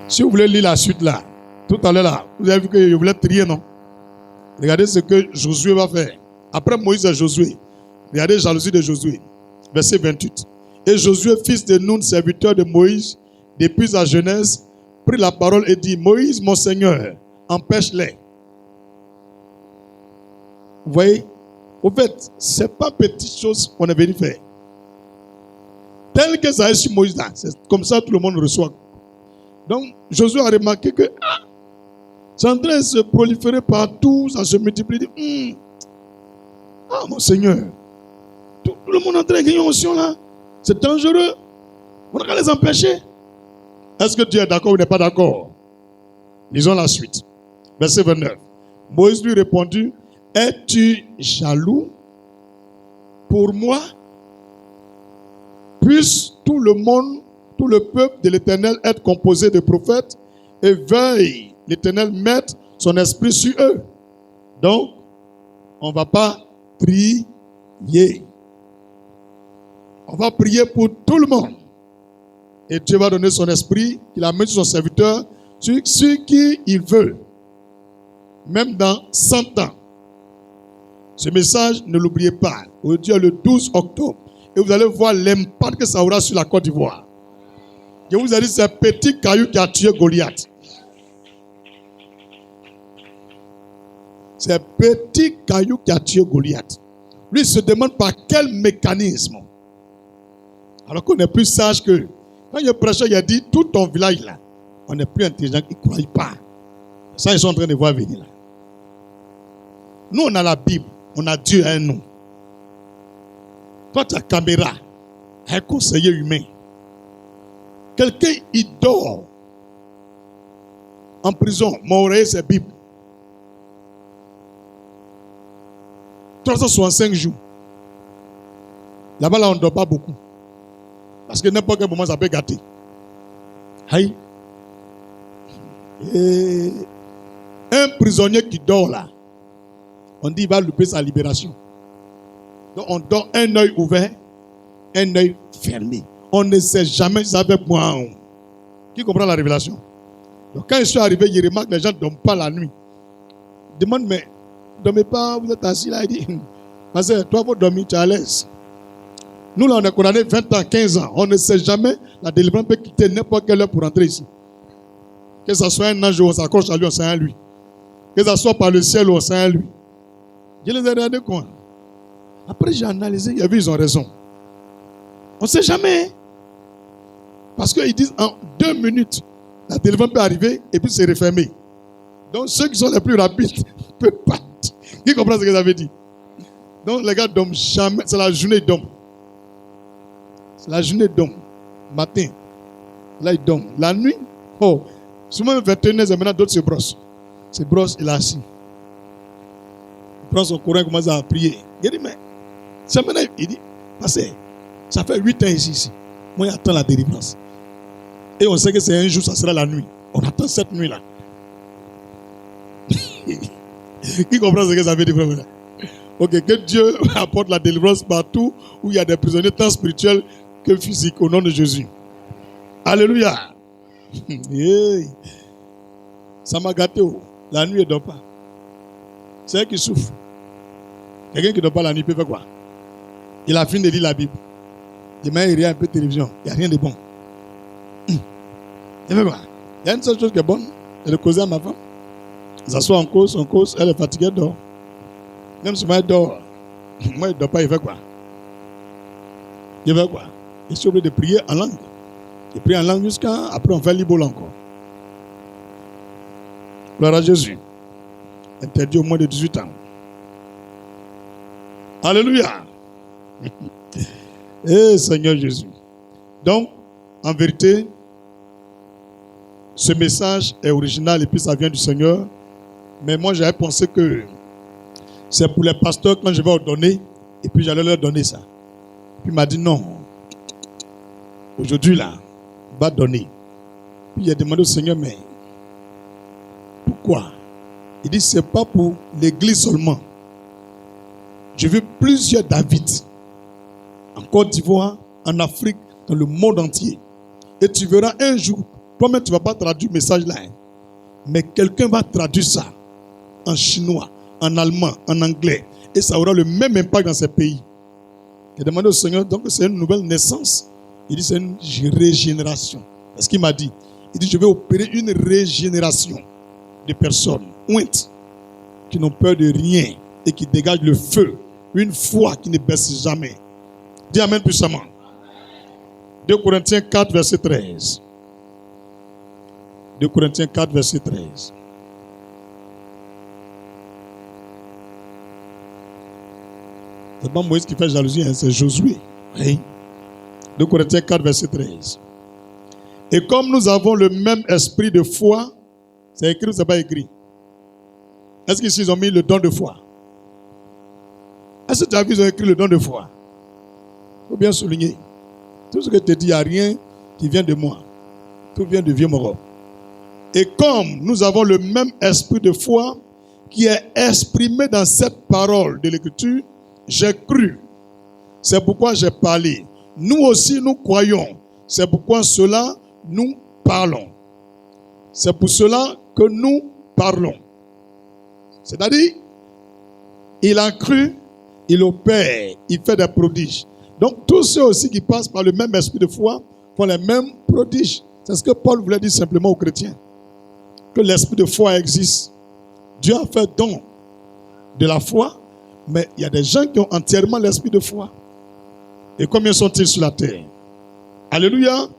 Si vous voulez lire la suite là, tout à l'heure là, vous avez vu que je voulais trier, non? Regardez ce que Josué va faire. Après Moïse et Josué, regardez la jalousie de Josué. Verset 28. Et Josué, fils de Nun, serviteur de Moïse, depuis sa jeunesse, prit la parole et dit, Moïse, mon Seigneur, empêche-les. Vous voyez, au fait, ce n'est pas petite chose qu'on est venu faire. Tel que ça est sur Moïse là, c'est comme ça que tout le monde reçoit. Donc, Josué a remarqué que c'est en train de se proliférer partout, ça se multiplie. Ah, mon Seigneur, tout le monde est en train de gagner onction là. C'est dangereux. On n'a qu'à les empêcher. Est-ce que Dieu est d'accord ou n'est pas d'accord? Lisons la suite. Verset 29. Moïse lui répondit, es-tu jaloux pour moi? Puisse tout le monde, tout le peuple de l'Éternel être composé de prophètes et veuille l'Éternel mettre son esprit sur eux. Donc, on ne va pas prier. On va prier pour tout le monde. Et Dieu va donner son esprit, qu'il a mis sur son serviteur, sur qui il veut. Même dans 100 ans. Ce message, ne l'oubliez pas. Aujourd'hui, le 12 octobre. Et vous allez voir l'impact que ça aura sur la Côte d'Ivoire. Je vous ai dit, c'est un petit caillou qui a tué Goliath. C'est un petit caillou qui a tué Goliath. Lui, il se demande par quel mécanisme. Alors qu'on est plus sage que... Quand il prêchait, il a dit, tout ton village là, on est plus intelligent, ils ne croient pas. Ça, ils sont en train de voir venir là. Nous, on a la Bible, on a Dieu à nous. Toi, ta caméra, un conseiller humain. Quelqu'un, il dort en prison, mon oreiller, c'est Bible. 365 jours. Là-bas, là, on ne dort pas beaucoup. Parce que n'importe quel moment, ça peut gâter. Aïe. Et un prisonnier qui dort là, on dit qu'il va louper sa libération. Donc on dort un œil ouvert, un œil fermé. On ne sait jamais ça avec moi. Qui comprend la révélation? Donc quand je suis arrivé, il remarque que les gens ne dorment pas la nuit. Il demande, mais ne dormez pas, vous êtes assis là. Il dit, parce que toi, vous dormir, tu es à l'aise. Nous, là, on est condamné 20 ans, 15 ans. On ne sait jamais, la délivrance peut quitter n'importe quelle heure pour rentrer ici. Que ce soit un ange, on s'accroche à lui, on sait à lui. Que ce soit par le ciel, on sait à lui. Je les ai regardés quoi? Après, j'ai analysé, il y a vu, ils ont raison. On ne sait jamais. Parce qu'ils disent, en 2 minutes, la délivrance peut arriver et puis se refermer. Donc, ceux qui sont les plus rapides ne peuvent pas. Qui comprend ce que ça veut dire? Donc, les gars ne dorment jamais. C'est la journée d'homme. C'est la journée d'homme. Matin. Là, ils dorment. La nuit, oh, souvent 21h, maintenant, d'autres se brossent. Se brossent, il est assis. Il prend son courant et commence à prier. Il dit, mais, c'est maintenant, il dit, parce que ça fait 8 ans ici. Moi, j'attends la délivrance. Et on sait que c'est un jour, ça sera la nuit. On attend cette nuit-là. Qui comprend ce que ça veut dire, frère? Ok, que Dieu apporte la délivrance partout où il y a des prisonniers tant spirituels que physiques, au nom de Jésus. Alléluia. Hey. Ça m'a gâté. La nuit, elle ne dort pas. C'est elle qui souffre. Quelqu'un qui ne dort pas la nuit peut faire quoi? Il a fini de lire la Bible. Demain, il regarde un peu de télévision. Il n'y a rien de bon. Il fait quoi? Il y a une seule chose qui est bonne. C'est de causer à ma femme. Elle s'assoit en cause, elle est fatiguée, elle dort. Même si moi, elle dort. Moi, elle ne dort pas, il fait quoi? Il fait quoi? Il est obligé de prier en langue. Il prie en langue jusqu'à... Après, on fait l'ibole encore. Gloire à Jésus. Interdit au moins de 18 ans. Alléluia. Eh Seigneur Jésus. Donc, en vérité, ce message est original et puis ça vient du Seigneur. Mais moi, j'avais pensé que c'est pour les pasteurs quand je vais ordonner et puis j'allais leur donner ça. Puis il m'a dit non. Aujourd'hui, là, va donner. Puis il a demandé au Seigneur, mais pourquoi? Il dit, c'est pas pour l'église seulement. Je veux plusieurs David en Côte d'Ivoire, en Afrique, dans le monde entier. Et tu verras un jour, toi-même tu ne vas pas traduire le message là, hein, mais quelqu'un va traduire ça en chinois, en allemand, en anglais, et ça aura le même impact dans ces pays. J'ai demandé au Seigneur, donc c'est une nouvelle naissance. Il dit c'est une régénération. C'est ce qu'il m'a dit. Il dit je vais opérer une régénération de personnes ointes qui n'ont peur de rien et qui dégagent le feu, une foi qui ne baisse jamais. Dis amen puissamment. 2 Corinthiens 4, verset 13. 2 Corinthiens 4, verset 13. C'est pas Moïse qui fait jalousie, hein, c'est Josué. Oui. 2 Corinthiens 4, verset 13. Et comme nous avons le même esprit de foi, c'est écrit ou c'est pas écrit? Est-ce qu'ici ils ont mis le don de foi? Est-ce que tu as vu, ils ont écrit le don de foi? Il faut bien souligner. Tout ce que je te dis, il n'y a rien qui vient de moi. Tout vient de vieux Moro. Et comme nous avons le même esprit de foi qui est exprimé dans cette parole de l'Écriture, j'ai cru. C'est pourquoi j'ai parlé. Nous aussi, nous croyons. C'est pourquoi cela, nous parlons. C'est pour cela que nous parlons. C'est-à-dire, il a cru, il opère, il fait des prodiges. Donc, tous ceux aussi qui passent par le même esprit de foi font les mêmes prodiges. C'est ce que Paul voulait dire simplement aux chrétiens. Que l'esprit de foi existe. Dieu a fait don de la foi, mais il y a des gens qui ont entièrement l'esprit de foi. Et combien sont-ils sur la terre? Alléluia.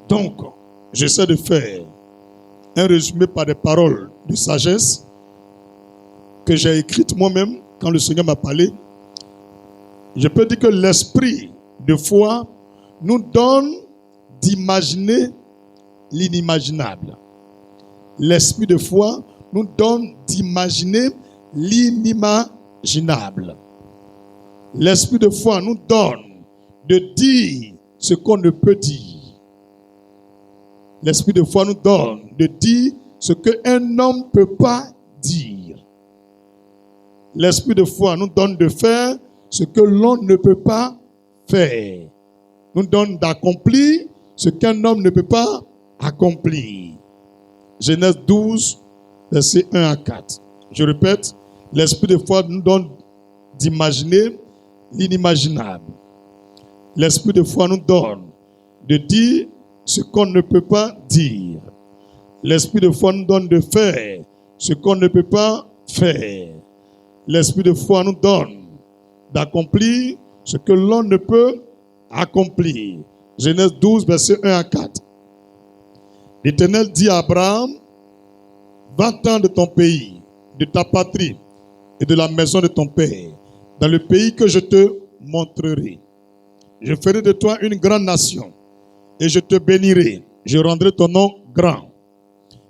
Donc, j'essaie de faire un résumé par des paroles de sagesse que j'ai écrites moi-même quand le Seigneur m'a parlé. Je peux dire que l'esprit de foi nous donne d'imaginer l'inimaginable. L'esprit de foi nous donne d'imaginer l'inimaginable. L'esprit de foi nous donne de dire ce qu'on ne peut dire. L'esprit de foi nous donne de dire ce qu'un homme ne peut pas dire. L'esprit de foi nous donne de faire ce que l'on ne peut pas faire. Nous donne d'accomplir ce qu'un homme ne peut pas accomplir. Genèse 12, versets 1 à 4. Je répète, l'esprit de foi nous donne d'imaginer l'inimaginable. L'esprit de foi nous donne de dire ce qu'on ne peut pas dire. L'esprit de foi nous donne de faire ce qu'on ne peut pas faire. L'esprit de foi nous donne d'accomplir ce que l'on ne peut accomplir. Genèse 12, versets 1 à 4. L'Éternel dit à Abraham, va-t'en de ton pays, de ta patrie et de la maison de ton père, dans le pays que je te montrerai. Je ferai de toi une grande nation et je te bénirai. Je rendrai ton nom grand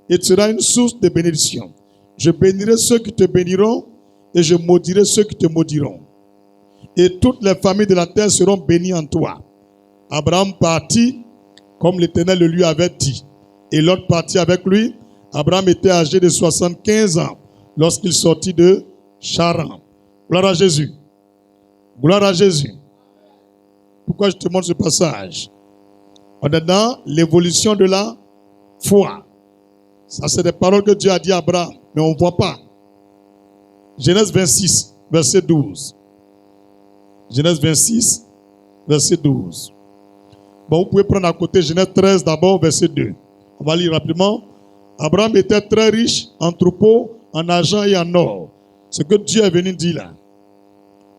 et tu seras une source de bénédiction. Je bénirai ceux qui te béniront et je maudirai ceux qui te maudiront. Et toutes les familles de la terre seront bénies en toi. Abraham partit comme l'Éternel le lui avait dit. Et l'autre partit avec lui. Abraham était âgé de 75 ans lorsqu'il sortit de Charan. Gloire à Jésus. Gloire à Jésus. Pourquoi je te montre ce passage? On est dans l'évolution de la foi. Ça, c'est des paroles que Dieu a dit à Abraham, mais on ne voit pas. Genèse 26, verset 12. Genèse 26, verset 12. Bon, vous pouvez prendre à côté Genèse 13 d'abord, verset 2. On va lire rapidement. Abraham était très riche en troupeaux, en argent et en or. Ce que Dieu est venu dire là,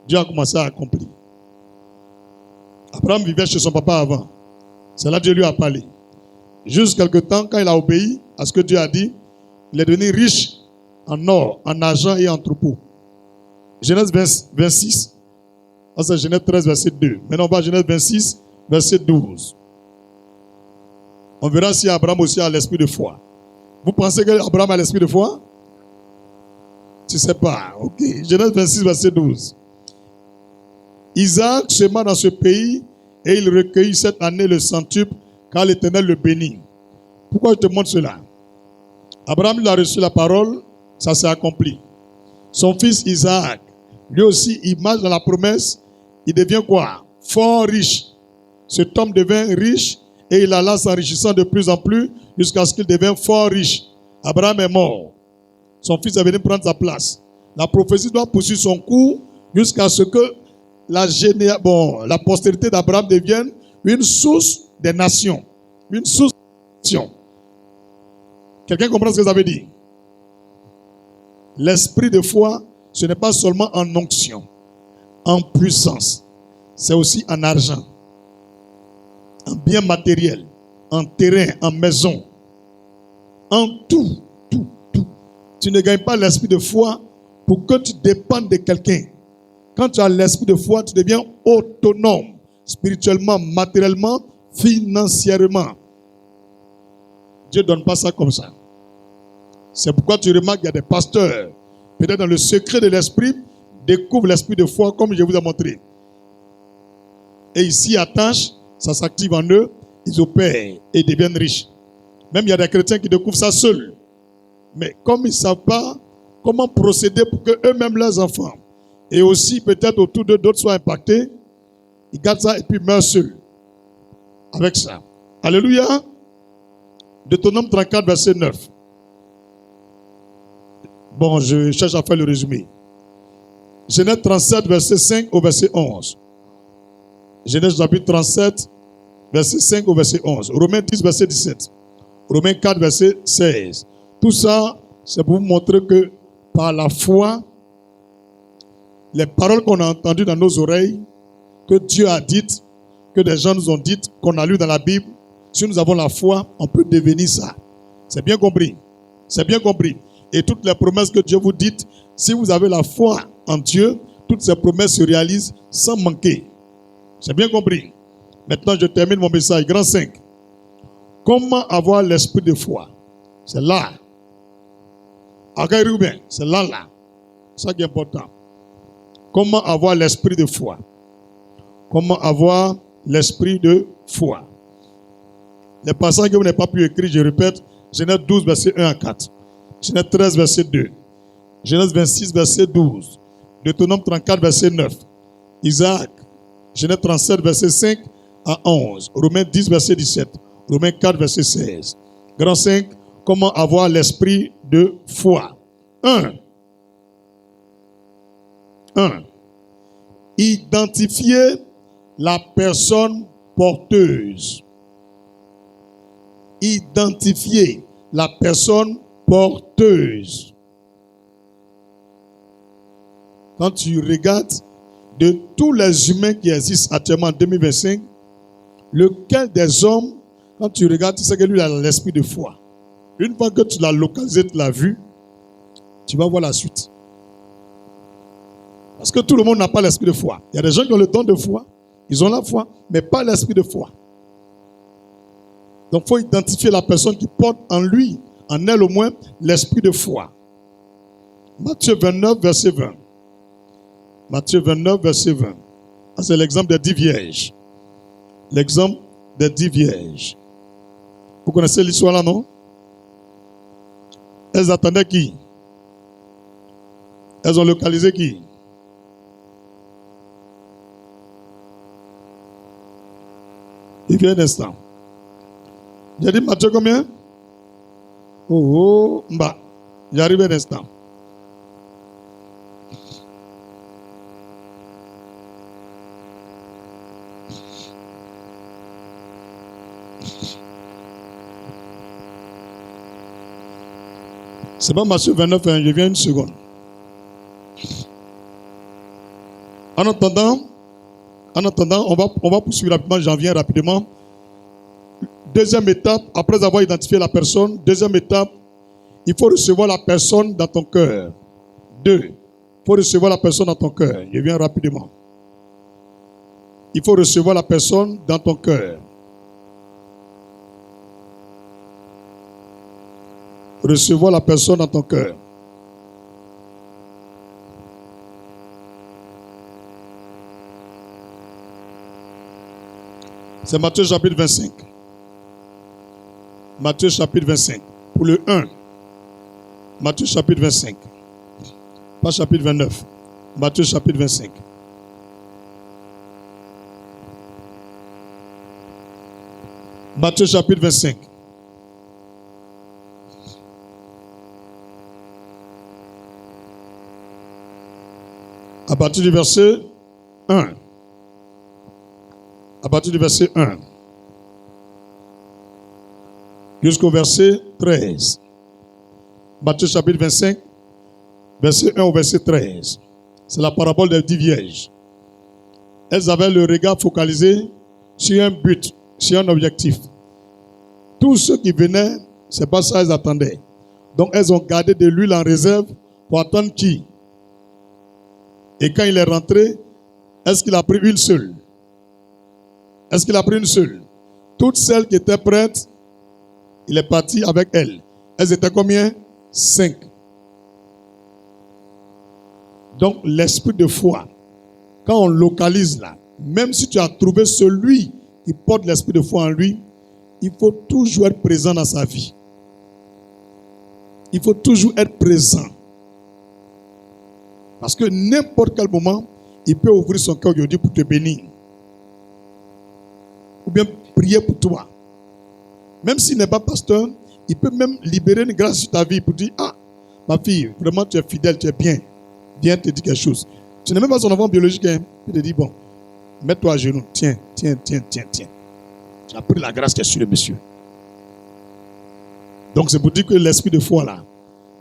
Dieu a commencé à accomplir. Abraham vivait chez son papa avant. C'est là que Dieu lui a parlé. Juste quelque temps, quand il a obéi à ce que Dieu a dit, il est devenu riche en or, en argent et en troupeaux. Genèse 26. C'est Genèse 13, verset 2. Maintenant, on va à Genèse 26, verset 12. On verra si Abraham aussi a l'esprit de foi. Vous pensez qu'Abraham a l'esprit de foi? Tu ne sais pas. Ok. Genèse 26, verset 12. Isaac sema dans ce pays et il recueillit cette année le centuple car l'Éternel le bénit. Pourquoi je te montre cela? Abraham il a reçu la parole, ça s'est accompli. Son fils Isaac, lui aussi, il marche dans la promesse il devient quoi? Fort riche. Cet homme devint riche et il alla s'enrichissant de plus en plus jusqu'à ce qu'il devienne fort riche. Abraham est mort. Son fils est venu prendre sa place. La prophétie doit poursuivre son cours jusqu'à ce que la postérité d'Abraham devienne une source des nations. Une source des nations. Quelqu'un comprend ce que ça veut dire? L'esprit de foi, ce n'est pas seulement en onction, en puissance. C'est aussi en argent, en biens matériels, en terrain, en maison, en tout. Tu ne gagnes pas l'esprit de foi pour que tu dépendes de quelqu'un. Quand tu as l'esprit de foi, tu deviens autonome, spirituellement, matériellement, financièrement. Dieu ne donne pas ça comme ça. C'est pourquoi tu remarques qu'il y a des pasteurs, peut-être dans le secret de l'esprit, découvrent l'esprit de foi comme je vous ai montré. Et ils s'y attachent, ça s'active en eux, ils opèrent et deviennent riches. Même il y a des chrétiens qui découvrent ça seuls. Mais comme ils ne savent pas comment procéder pour que eux-mêmes, leurs enfants, et aussi peut-être autour d'eux, d'autres soient impactés, ils gardent ça et puis meurent seuls. Avec ça. Alléluia. Deutéronome 34, verset 9. Bon, je cherche à faire le résumé. Genèse 37, verset 5 au verset 11. Genèse chapitre 37, verset 5 au verset 11. Romains 10, verset 17. Romains 4, verset 16. Tout ça, c'est pour vous montrer que par la foi, les paroles qu'on a entendues dans nos oreilles, que Dieu a dites, que des gens nous ont dites, qu'on a lues dans la Bible, si nous avons la foi, on peut devenir ça. C'est bien compris. C'est bien compris. Et toutes les promesses que Dieu vous dit, si vous avez la foi en Dieu, toutes ces promesses se réalisent sans manquer. C'est bien compris. Maintenant, je termine mon message. Grand 5. Comment avoir l'esprit de foi? C'est là. C'est là. C'est ça qui est important. Comment avoir l'esprit de foi? Comment avoir l'esprit de foi? Les passages que vous n'avez pas pu écrire, je répète, Genèse 12, verset 1 à 4. Genèse 13, verset 2. Genèse 26, verset 12. Deutéronome 34, verset 9. Isaac. Genèse 37, verset 5 à 11. Romains 10, verset 17. Romains 4, verset 16. Grand 5. Comment avoir l'esprit de foi? 1. Identifier la personne porteuse. Identifier la personne porteuse. Quand tu regardes de tous les humains qui existent actuellement en 2025, lequel des hommes, quand tu regardes, tu sais que lui a l'esprit de foi. Une fois que tu l'as localisé, tu l'as vu, tu vas voir la suite. Parce que tout le monde n'a pas l'esprit de foi. Il y a des gens qui ont le don de foi, ils ont la foi, mais pas l'esprit de foi. Donc il faut identifier la personne qui porte en lui, en elle au moins, l'esprit de foi. Matthieu 29, verset 20. Matthieu 29, verset 20. Ah, c'est l'exemple des 10 vierges. L'exemple des 10 vierges. Vous connaissez l'histoire là, non? Elles attendaient qui? Elles ont localisé qui? Il vient un instant. J'ai dit Matthieu combien? J'arrive un instant. C'est pas Matthieu 29, je viens une seconde. En attendant, on va poursuivre rapidement, j'en viens rapidement. Deuxième étape, après avoir identifié la personne, deuxième étape, il faut recevoir la personne dans ton cœur. 2. Il faut recevoir la personne dans ton cœur. Je viens rapidement. Il faut recevoir la personne dans ton cœur. Recevoir la personne dans ton cœur. C'est Matthieu chapitre 25. Matthieu chapitre 25. Pour le 1. Matthieu chapitre 25. Pas chapitre 29. Matthieu chapitre 25. Matthieu chapitre 25. À partir du verset 1. À partir du verset 1. Jusqu'au verset 13. Matthieu chapitre 25, verset 1 au verset 13. C'est la parabole des 10 vierges. Elles avaient le regard focalisé sur un but, sur un objectif. Tous ceux qui venaient, c'est pas ça qu'elles attendaient. Donc elles ont gardé de l'huile en réserve pour attendre qui? Et quand il est rentré, est-ce qu'il a pris une seule? Est-ce qu'il a pris une seule? Toutes celles qui étaient prêtes, il est parti avec elles. Elles étaient combien? 5. Donc l'esprit de foi, quand on localise là, même si tu as trouvé celui qui porte l'esprit de foi en lui, il faut toujours être présent dans sa vie. Il faut toujours être présent. Parce que n'importe quel moment, il peut ouvrir son cœur aujourd'hui pour te bénir. Ou bien prier pour toi. Même s'il n'est pas pasteur, il peut même libérer une grâce sur ta vie pour dire, ah, ma fille, vraiment tu es fidèle, tu es bien. Viens te dire quelque chose. Tu n'es même pas son enfant biologique. Hein? Il te dit, bon, mets-toi à genoux. Tiens. Tu as pris la grâce qui est sur le monsieur. Donc c'est pour dire que l'esprit de foi là,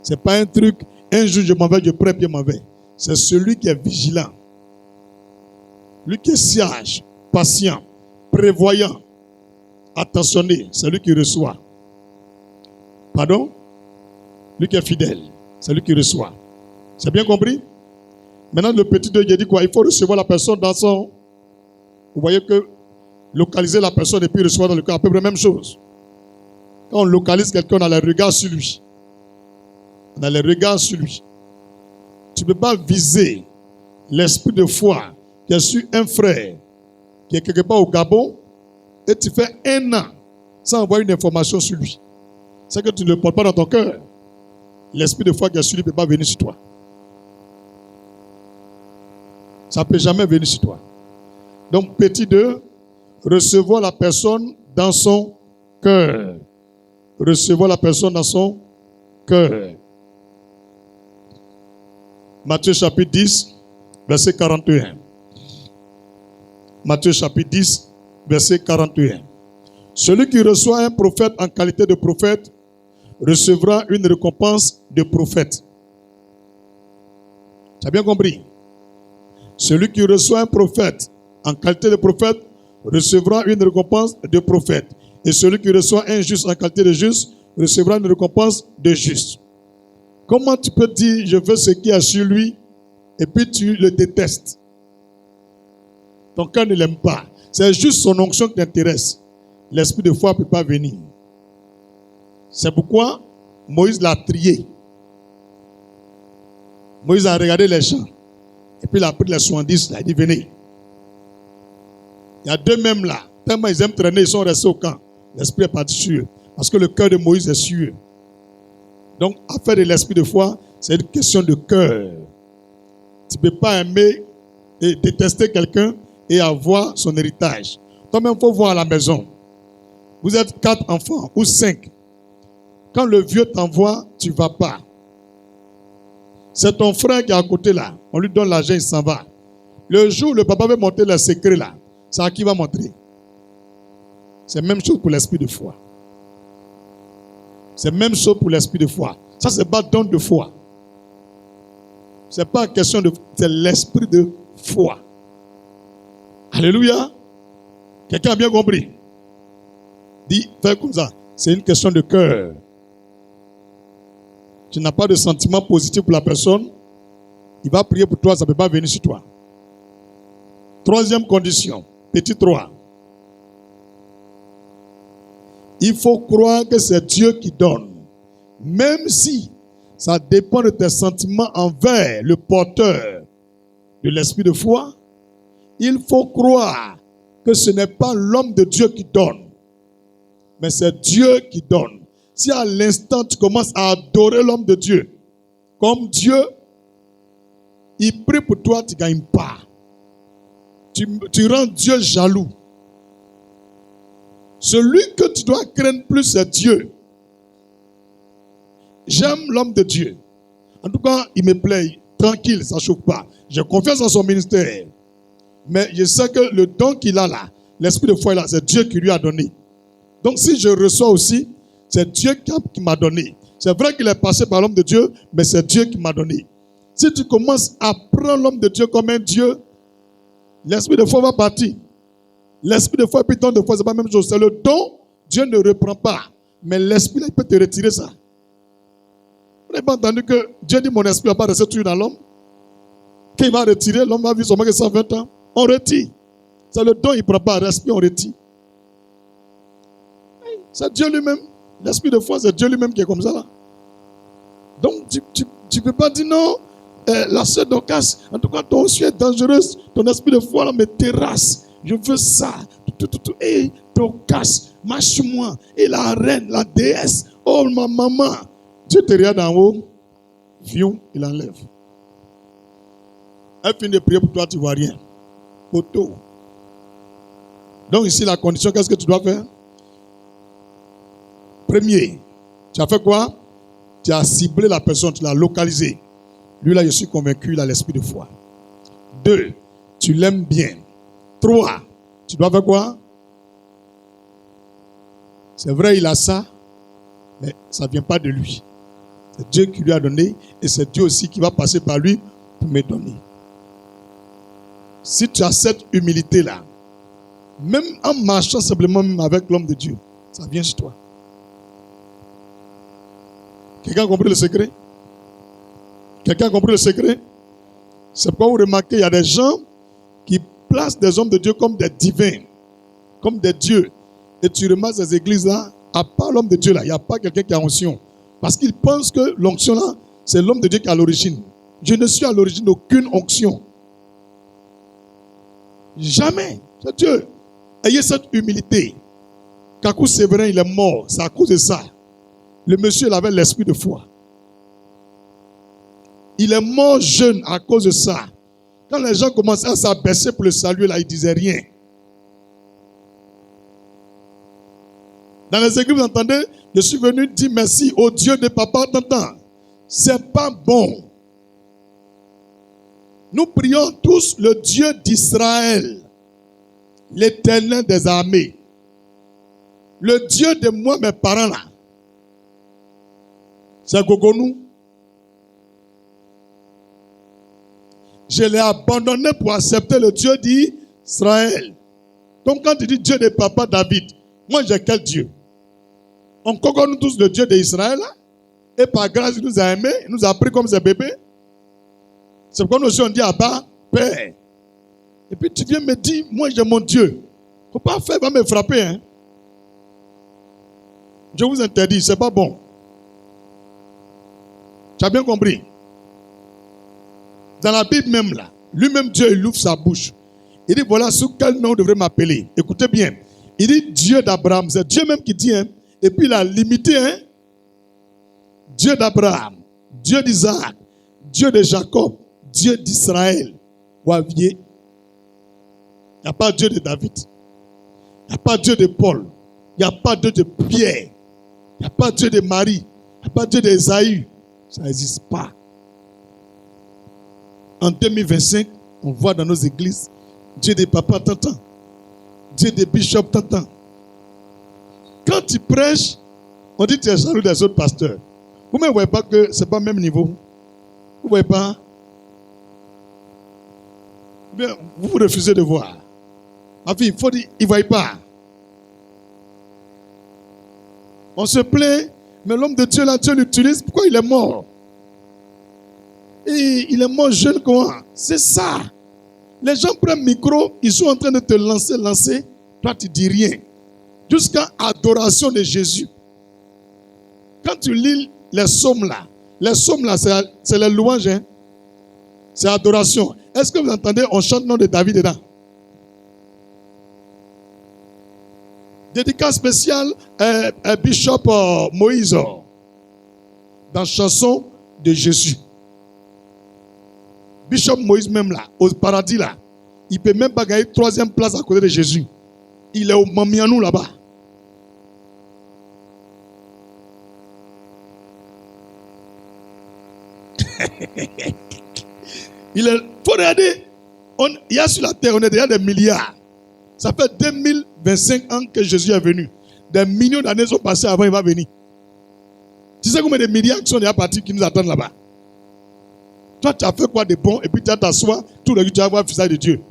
c'est pas un truc, un jour je m'en vais, je prie, puis je m'en vais. C'est celui qui est vigilant. Lui qui est sage, patient, prévoyant, attentionné, c'est lui qui reçoit. Pardon? Lui qui est fidèle, c'est lui qui reçoit. C'est bien compris? Maintenant, le petit Dieu dit quoi? Il faut recevoir la personne dans son... Vous voyez que localiser la personne et puis recevoir dans le cœur, à peu près la même chose. Quand on localise quelqu'un, on a les regards sur lui. On a les regards sur lui. Tu ne peux pas viser l'esprit de foi qui est sur un frère qui est quelque part au Gabon et tu fais 1 an sans envoyer une information sur lui. C'est que tu ne le portes pas dans ton cœur. L'esprit de foi qui est sur lui ne peut pas venir sur toi. Ça ne peut jamais venir sur toi. Donc, petit 2, recevoir la personne dans son cœur. Recevoir la personne dans son cœur. Matthieu chapitre 10, verset 41. Matthieu chapitre 10, verset 41. Celui qui reçoit un prophète en qualité de prophète recevra une récompense de prophète. Tu as bien compris? Celui qui reçoit un prophète en qualité de prophète recevra une récompense de prophète. Et celui qui reçoit un juste en qualité de juste recevra une récompense de juste. Comment tu peux dire je veux ce qui est sur lui et puis tu le détestes? Ton cœur ne l'aime pas. C'est juste son onction qui t'intéresse. L'esprit de foi ne peut pas venir. C'est pourquoi Moïse l'a trié. Moïse a regardé les champs. Et puis il a pris les 70, il a dit venez. Il y a 2 mêmes là. Tellement ils aiment traîner, ils sont restés au camp. L'esprit est parti sur eux. Parce que le cœur de Moïse est sur eux. Donc, affaire de l'esprit de foi, c'est une question de cœur. Tu ne peux pas aimer et détester quelqu'un et avoir son héritage. Toi-même, il faut voir à la maison. Vous êtes 4 enfants ou 5. Quand le vieux t'envoie, tu ne vas pas. C'est ton frère qui est à côté là. On lui donne l'argent, il s'en va. Le jour où le papa veut montrer le secret là, c'est à qui va montrer? C'est la même chose pour l'esprit de foi. C'est la même chose pour l'esprit de foi. Ça, c'est pas don de foi. C'est pas une question de... C'est l'esprit de foi. Alléluia. Quelqu'un a bien compris? Dis, fais comme ça. C'est une question de cœur. Tu n'as pas de sentiment positif pour la personne. Il va prier pour toi, ça ne peut pas venir sur toi. 3e condition. Petit 3. Il faut croire que c'est Dieu qui donne. Même si ça dépend de tes sentiments envers le porteur de l'esprit de foi, il faut croire que ce n'est pas l'homme de Dieu qui donne, mais c'est Dieu qui donne. Si à l'instant tu commences à adorer l'homme de Dieu, comme Dieu, il prie pour toi, tu ne gagnes pas. Tu rends Dieu jaloux. Celui que tu dois craindre plus, c'est Dieu. J'aime l'homme de Dieu. En tout cas, il me plaît. Tranquille, ça ne chauffe pas. J'ai confiance en son ministère. Mais je sais que le don qu'il a là, l'esprit de foi là, c'est Dieu qui lui a donné. Donc si je reçois aussi, c'est Dieu qui m'a donné. C'est vrai qu'il est passé par l'homme de Dieu, mais c'est Dieu qui m'a donné. Si tu commences à prendre l'homme de Dieu comme un Dieu, l'esprit de foi va partir. L'esprit de foi et puis le don de foi, c'est pas la même chose. C'est le don, Dieu ne reprend pas. Mais l'esprit, là, il peut te retirer ça. Vous n'avez pas entendu que Dieu dit mon esprit ne va pas rester toujours dans l'homme? Quand il va retirer, l'homme va vivre seulement que 120 ans. On retire. C'est le don, il ne prend pas. L'esprit, on retire. C'est Dieu lui-même. L'esprit de foi, c'est Dieu lui-même qui est comme ça là. Donc, tu ne peux pas dire non, la sœur Dorcas, en tout cas, ton aussi est dangereuse. Ton esprit de foi là me terrasse. Je veux ça. Et Dorcas, marche-moi. Et la reine, la déesse. Oh, ma maman. Dieu te regarde en haut. Viens, il enlève. Elle finit de prier pour toi, tu ne vois rien. Poteau. Donc ici, la condition, qu'est-ce que tu dois faire? Premier, tu as fait quoi? Tu as ciblé la personne, tu l'as localisé. Lui là, je suis convaincu, il a l'esprit de foi. 2, tu l'aimes bien. 3, tu dois faire quoi? C'est vrai, il a ça, mais ça ne vient pas de lui. C'est Dieu qui lui a donné et c'est Dieu aussi qui va passer par lui pour me donner. Si tu as cette humilité-là, même en marchant simplement avec l'homme de Dieu, ça vient chez toi. Quelqu'un a compris le secret? Quelqu'un a compris le secret? C'est pourquoi vous remarquez, il y a des gens qui placent des hommes de Dieu comme des divins, comme des dieux. Et tu remarques ces églises-là, à part l'homme de Dieu là, il n'y a pas quelqu'un qui a onction. Parce qu'ils pensent que l'onction là, c'est l'homme de Dieu qui est à l'origine. Je ne suis à l'origine d'aucune onction. Jamais. C'est Dieu. Ayez cette humilité. Kakou Séverin, il est mort. C'est à cause de ça. Le monsieur, il avait l'esprit de foi. Il est mort jeune à cause de ça. Quand les gens commençaient à s'abaisser pour le saluer, là, il ne disait rien. Dans les églises, vous entendez, je suis venu dire merci au Dieu de papa Tantan. C'est pas bon. Nous prions tous le Dieu d'Israël, l'Éternel des armées. Le Dieu de moi, mes parents là. C'est Gogonou. Je l'ai abandonné pour accepter le Dieu d'Israël. Donc quand tu dis Dieu de papa David, moi j'ai quel Dieu? On connaît tous le Dieu d'Israël. Et par grâce, il nous a aimés, il nous a pris comme ses bébés. C'est pourquoi nous aussi on dit Abba, Père. Et puis tu viens me dire, moi j'ai mon Dieu. Il ne faut pas faire, il va me frapper. Hein? Je vous interdis, ce n'est pas bon. Tu as bien compris? Dans la Bible même là, lui-même Dieu, il ouvre sa bouche. Il dit, voilà sous quel nom on devrait m'appeler. Écoutez bien. Il dit Dieu d'Abraham. C'est Dieu même qui dit, hein. Et puis il a limité, hein. Dieu d'Abraham, Dieu d'Isaac, Dieu de Jacob, Dieu d'Israël. Il n'y a pas Dieu de David. Il n'y a pas Dieu de Paul. Il n'y a pas Dieu de Pierre. Il n'y a pas Dieu de Marie. Il n'y a pas Dieu d'Ésaü. Ça n'existe pas. En 2025, on voit dans nos églises Dieu des papas Tantan, Dieu des bishops Tantan. Quand tu prêches, on dit que tu es jaloux des autres pasteurs. Vous ne voyez pas que ce n'est pas le même niveau? Vous ne voyez pas? Bien, vous refusez de voir. Ma fille, il faut dire, il ne voit pas. On se plaint, mais l'homme de Dieu, là, Dieu l'utilise. Pourquoi il est mort? Et il est mort jeune comment? C'est ça. Les gens prennent le micro, ils sont en train de te lancer. Toi, tu ne dis rien. Jusqu'à adoration de Jésus. Quand tu lis les psaumes là, c'est les louanges. Hein? C'est adoration. Est-ce que vous entendez, on chante le nom de David dedans? Dédicace spéciale Bishop Moïse dans chanson de Jésus. Bishop Moïse même là, au paradis là, il ne peut même pas gagner 3e place à côté de Jésus. Il est au Mamianou là-bas. Il faut regarder. Il y a sur la terre, on est déjà des milliards. Ça fait 2025 ans que Jésus est venu. Des millions d'années sont passées avant qu'il va venir. Tu sais combien de milliards qui sont déjà partis qui nous attendent là-bas? Toi, tu as fait quoi de bon et puis tu vas t'asseoir, tout le jour, tu vas voir le visage de Dieu.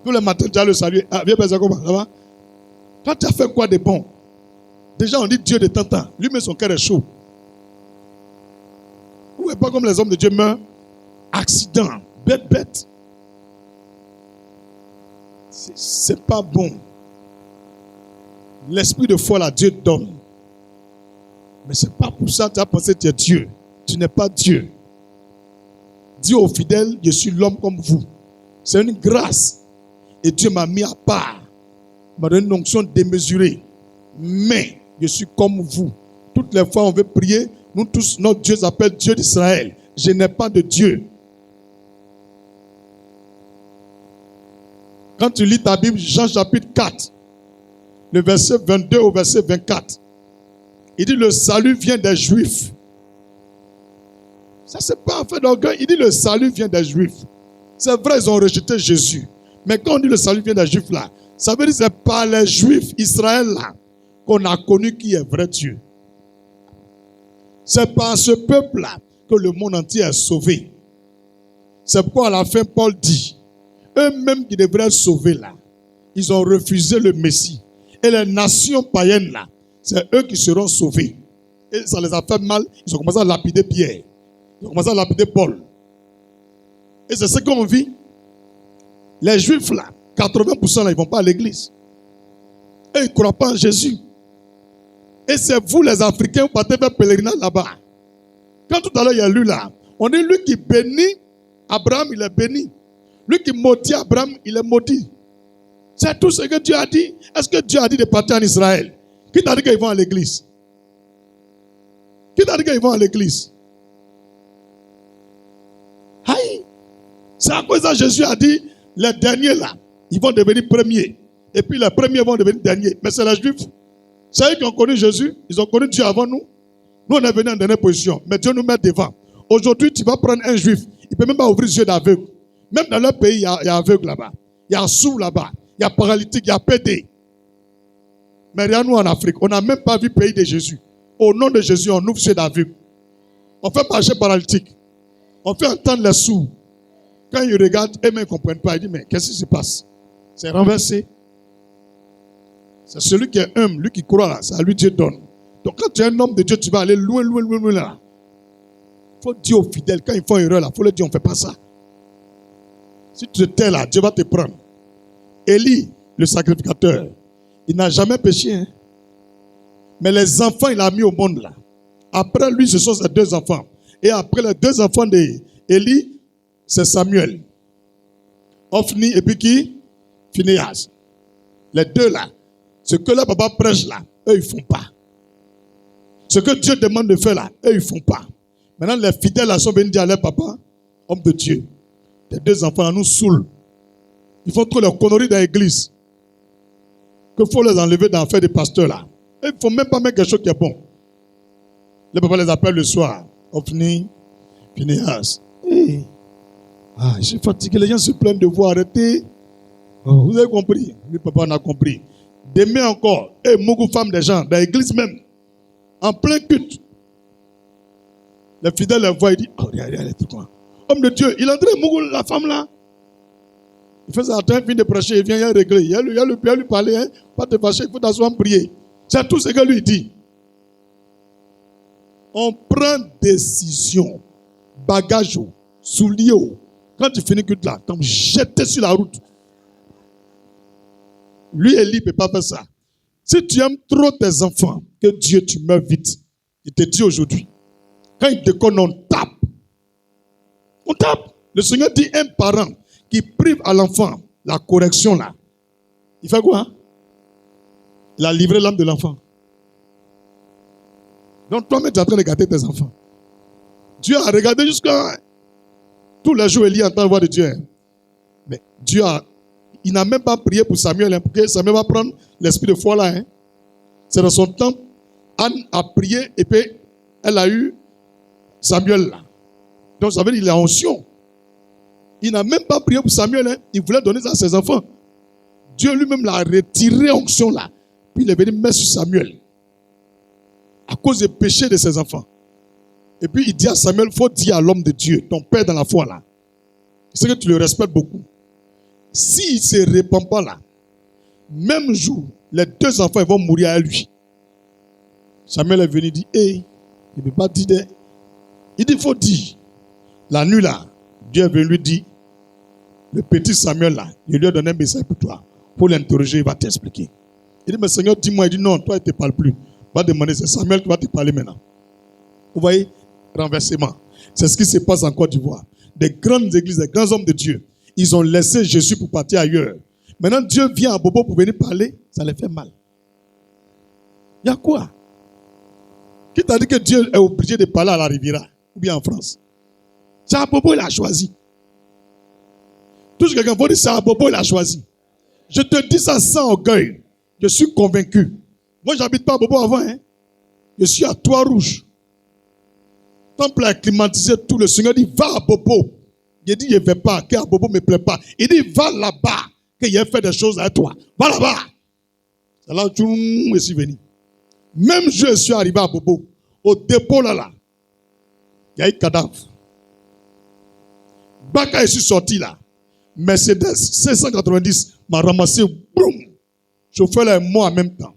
Tous les matins, tu vas le saluer. Ah, viens, ça va? Toi, tu as fait quoi de bon? Déjà, on dit Dieu de temps en temps. Lui, mais son cœur est chaud. Ou est pas comme les hommes de Dieu meurent. Accident, bête. C'est pas bon. L'esprit de foi, là, Dieu donne. Mais c'est pas pour ça que tu as pensé que tu es Dieu. Tu n'es pas Dieu. Dis aux fidèles, je suis l'homme comme vous. C'est une grâce. Et Dieu m'a mis à part. M'a donné une onction démesurée. Mais je suis comme vous. Toutes les fois on veut prier, nous tous, notre Dieu s'appelle Dieu d'Israël. Je n'ai pas de Dieu. Quand tu lis ta Bible, Jean chapitre 4, le verset 22 au verset 24, il dit le salut vient des Juifs. Ça, c'est pas un fait d'orgueil. Il dit le salut vient des Juifs. C'est vrai, ils ont rejeté Jésus. Mais quand on dit le salut vient des Juifs là, ça veut dire que c'est par les Juifs, Israël là, qu'on a connu qui est vrai Dieu. C'est par ce peuple là que le monde entier est sauvé. C'est pourquoi à la fin Paul dit, eux-mêmes qui devraient être sauvés là, ils ont refusé le Messie. Et les nations païennes là, c'est eux qui seront sauvés. Et ça les a fait mal, ils ont commencé à lapider Pierre. Ils ont commencé à lapider Paul. Et c'est ce qu'on vit. Les Juifs là, 80% là, ils ne vont pas à l'église. Et ils ne croient pas en Jésus. Et c'est vous les Africains, vous partez faire pèlerinage là-bas. Quand tout à l'heure il y a lui là, on dit lui qui bénit Abraham, il est béni. Lui qui maudit Abraham, il est maudit. C'est tout ce que Dieu a dit. Est-ce que Dieu a dit de partir en Israël? Qui t'a dit qu'ils vont à l'église? Qui t'a dit qu'ils vont à l'église? Aïe! C'est à cause de ça que Jésus a dit, les derniers là, ils vont devenir premiers. Et puis les premiers vont devenir derniers. Mais c'est les Juifs. C'est eux qui ont connu Jésus. Ils ont connu Dieu avant nous. Nous, on est venus en dernière position. Mais Dieu nous met devant. Aujourd'hui, tu vas prendre un Juif. Il ne peut même pas ouvrir les yeux d'aveugle. Même dans leur pays, il y a aveugle là-bas. Il y a sourd là-bas. Il y a paralytique, il y a pédé. Mais regarde nous en Afrique. On n'a même pas vu le pays de Jésus. Au nom de Jésus, on ouvre les yeux d'aveugle. On fait marcher paralytique. On fait entendre les sourds. Quand ils regardent, eux-mêmes ne comprennent pas. Ils disent, mais qu'est-ce qui se passe? C'est renversé. C'est celui qui est humble, lui qui croit là, c'est à lui Dieu donne. Donc quand tu es un homme de Dieu, tu vas aller loin là. Il faut dire aux fidèles, quand ils font erreur là, il faut leur dire, on ne fait pas ça. Si tu te tais là, Dieu va te prendre. Élie, le sacrificateur, il n'a jamais péché. Hein? Mais les enfants, il a mis au monde là. Après lui, ce sont ses deux enfants. Et après les deux enfants d'Élie, c'est Samuel. Ophni et puis qui? Phinéas. Les deux là. Ce que le papa prêche là, eux ils ne font pas. Ce que Dieu demande de faire là, eux ils ne font pas. Maintenant les fidèles là sont venus dire à leur papa, homme de Dieu, tes deux enfants là nous saoulent. Ils font trop leurs conneries dans l'église. Qu'il faut les enlever dans l'affaire des pasteurs là. Et il ne faut même pas mettre quelque chose qui est bon. Le papa les appelle le soir. Ophni, Phinéas. Hey. Ah, je suis fatigué, les gens se plaignent de vous arrêter. Oh, vous avez compris? Le papa en a compris. Demain encore, et beaucoup de femmes des gens, dans l'église même, en plein culte. Les fidèles les voient, ils disent, oh, regarde les trucs là. Homme de Dieu, il est entré, la femme là. Il fait ça, il finit de prêcher, il vient, il a réglé. Il a lui parler, hein, pas te fâcher, il faut t'asseoir prier. C'est tout ce que lui dit. On prend décision, bagage, souliers. Quand tu finis culte là, comme jeté sur la route. Lui, Élie ne peut pas faire ça. Si tu aimes trop tes enfants, que Dieu, tu meurs vite. Il te dit aujourd'hui, quand il déconne, on tape. On tape. Le Seigneur dit un parent qui prive à l'enfant la correction là. Il fait quoi? Il a livré l'âme de l'enfant. Donc toi-même, tu es en train de gâter tes enfants. Dieu a regardé jusqu'à... Tous les jours, Élie entend la voix de Dieu. Mais Dieu a... Il n'a même pas prié pour Samuel, hein, pour que Samuel va prendre l'esprit de foi là. Hein. C'est dans son temps, Anne a prié et puis elle a eu Samuel là. Donc ça veut dire qu'il a onction. Il n'a même pas prié pour Samuel. Hein. Il voulait donner ça à ses enfants. Dieu lui-même l'a retiré onction là. Puis il est venu mettre sur Samuel. À cause des péchés de ses enfants. Et puis il dit à Samuel, il faut dire à l'homme de Dieu, ton père dans la foi là. C'est que tu le respectes beaucoup. S'il ne se répand pas là, même jour, les deux enfants ils vont mourir à lui. Samuel est venu dire, il ne peut pas dire. Il dit, il faut dire. La nuit là, Dieu est venu lui dire, le petit Samuel là, il lui a donné un message pour toi. Pour l'interroger, il va t'expliquer. Il dit, mais Seigneur, dis-moi. Il dit, non, toi, il ne te parle plus. Va demander, c'est Samuel qui va te parler maintenant. Vous voyez, renversement. C'est ce qui se passe en Côte d'Ivoire. Des grandes églises, des grands hommes de Dieu, ils ont laissé Jésus pour partir ailleurs. Maintenant, Dieu vient à Bobo pour venir parler, ça les fait mal. Il y a quoi? Qui t'a dit que Dieu est obligé de parler à la Riviera ou bien en France? C'est à Bobo, il a choisi. Toujours quelqu'un va dire, c'est à Bobo, il a choisi. Je te dis ça sans orgueil. Je suis convaincu. Moi, je n'habite pas à Bobo avant. Hein. Je suis à Trois-Rouges. Temple a climatisé tout. Le Seigneur dit, va à Bobo. Il dit, je ne vais pas, car Bobo ne me plaît pas. Il dit, va là-bas, qu'il ait fait des choses à toi. Va là-bas. C'est là où je suis venu. Même je suis arrivé à Bobo. Au dépôt là, il y a eu cadavre. Baka, je suis sorti là. Mercedes 590 m'a ramassé, boum. Chauffeur là et moi en même temps.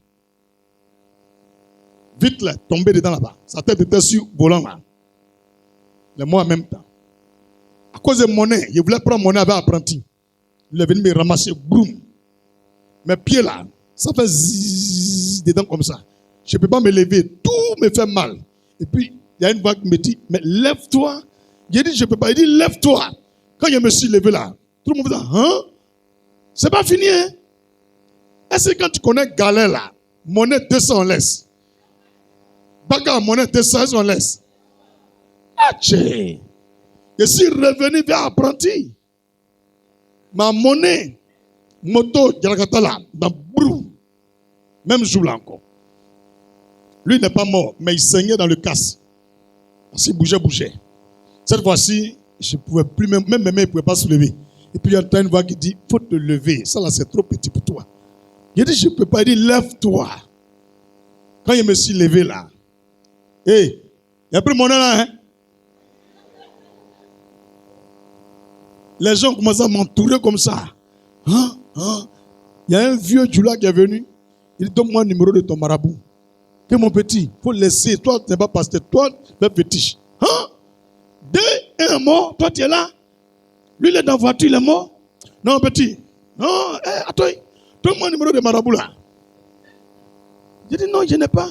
Vite là, tombé dedans là-bas. Sa tête était sur le volant là. Les moi en même temps. À cause de monnaie, il voulait prendre monnaie avec apprenti. Il est venu me ramasser, boum. Mes pieds là, ça fait zzzz dedans comme ça. Je ne peux pas me lever, tout me fait mal. Et puis, il y a une voix qui me dit, mais lève-toi. J'ai dit, je ne peux pas. Il dit, lève-toi. Quand je me suis levé là, tout le monde me dit, hein? C'est pas fini, hein? Est-ce que quand tu connais galère là, monnaie 200 on laisse? Baga monnaie 200 on laisse? Ah, tché! Je suis revenu vers apprenti. Ma monnaie, moto, Djalakata là, dans brou. Même jour là encore. Lui n'est pas mort, mais il saignait dans le casse. Parce qu'il bougeait. Cette fois-ci, je ne pouvais plus, même mes mains ne pouvaient pas se lever. Et puis il y a une voix qui dit, il faut te lever. Ça là, c'est trop petit pour toi. Il dit, je ne peux pas. Il dit, lève-toi. Quand je me suis levé là, il y a pris mon nom là, hein? Les gens commencent à m'entourer comme ça. Il y a un vieux Djoula qui est venu. Il dit, donne-moi le numéro de ton marabout. Que mon petit, il faut laisser. Toi, tu n'es pas pasteur. Toi, tu es fétiche. Deux, un mort. Toi, tu es là. Lui, il est dans la voiture, il est mort. Non, petit. Non, attends. Donne-moi le numéro de marabout là. J'ai dit, non, je n'ai pas.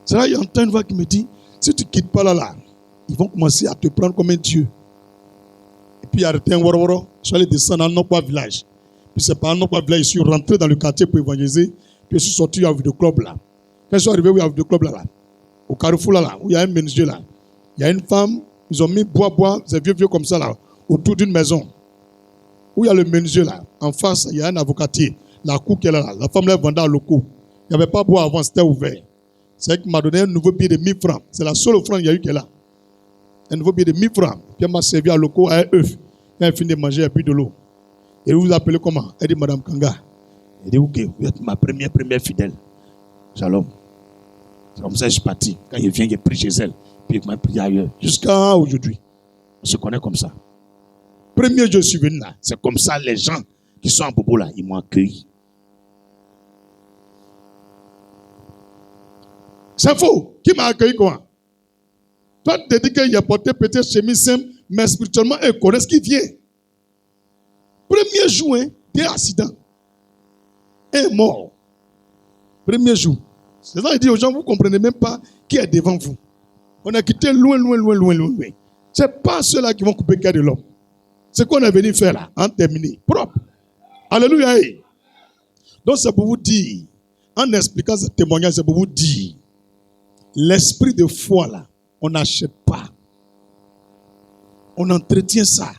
C'est là, il y a une voix qui me dit, si tu ne quittes pas là, ils vont commencer à te prendre comme un dieu. Et puis, il y a arrêté un warwaro. Je suis allé descendre à Nokwa village. Puis, c'est pas à Nokwa village, je suis rentré dans le quartier pour évangéliser. Puis, je suis sorti à le club là. Quand je suis arrivé à le club là, au Carrefour là, où il y a un menuisier là, il y a une femme, ils ont mis bois, c'est vieux comme ça là, autour d'une maison. Où il y a le menuisier là, en face, il y a un avocatier. La cour qui est là, la femme là vendait à locaux. Il n'y avait pas bois avant, c'était ouvert. C'est elle qui m'a donné un nouveau billet de 1000 francs. C'est la seule offrande qu'il y a eu qui est là. Un nouveau billet de 1000 francs. Puis elle m'a servi à locaux à un œuf. Quand elle finit de manger, elle a bu de l'eau. Et vous vous appelez comment? Elle dit, Madame Kanga. Elle dit, ok, vous êtes ma première fidèle. Shalom. C'est comme ça que je suis parti. Quand il vient, il prie chez elle. Puis il m'a prié ailleurs. Jusqu'à aujourd'hui. On se connaît comme ça. Premier jour, je suis venu là. C'est comme ça, les gens qui sont en Bobo là, ils m'ont accueilli. C'est faux. Qui m'a accueilli comment? Toi, tu te dis qu'il a porté peut-être chemise simple, mais spirituellement, ils connaissent qui vient. Premier jour, des accidents. Un mort. Premier jour. C'est ça qu'il dit aux gens, vous ne comprenez même pas qui est devant vous. On a quitté loin. Ce n'est pas ceux-là qui vont couper le cœur de l'homme. C'est ce qu'on est venu faire là, en terminé. Propre. Alléluia. Donc c'est pour vous dire, en expliquant ce témoignage, c'est pour vous dire, l'esprit de foi là, on n'achète pas. On entretient ça.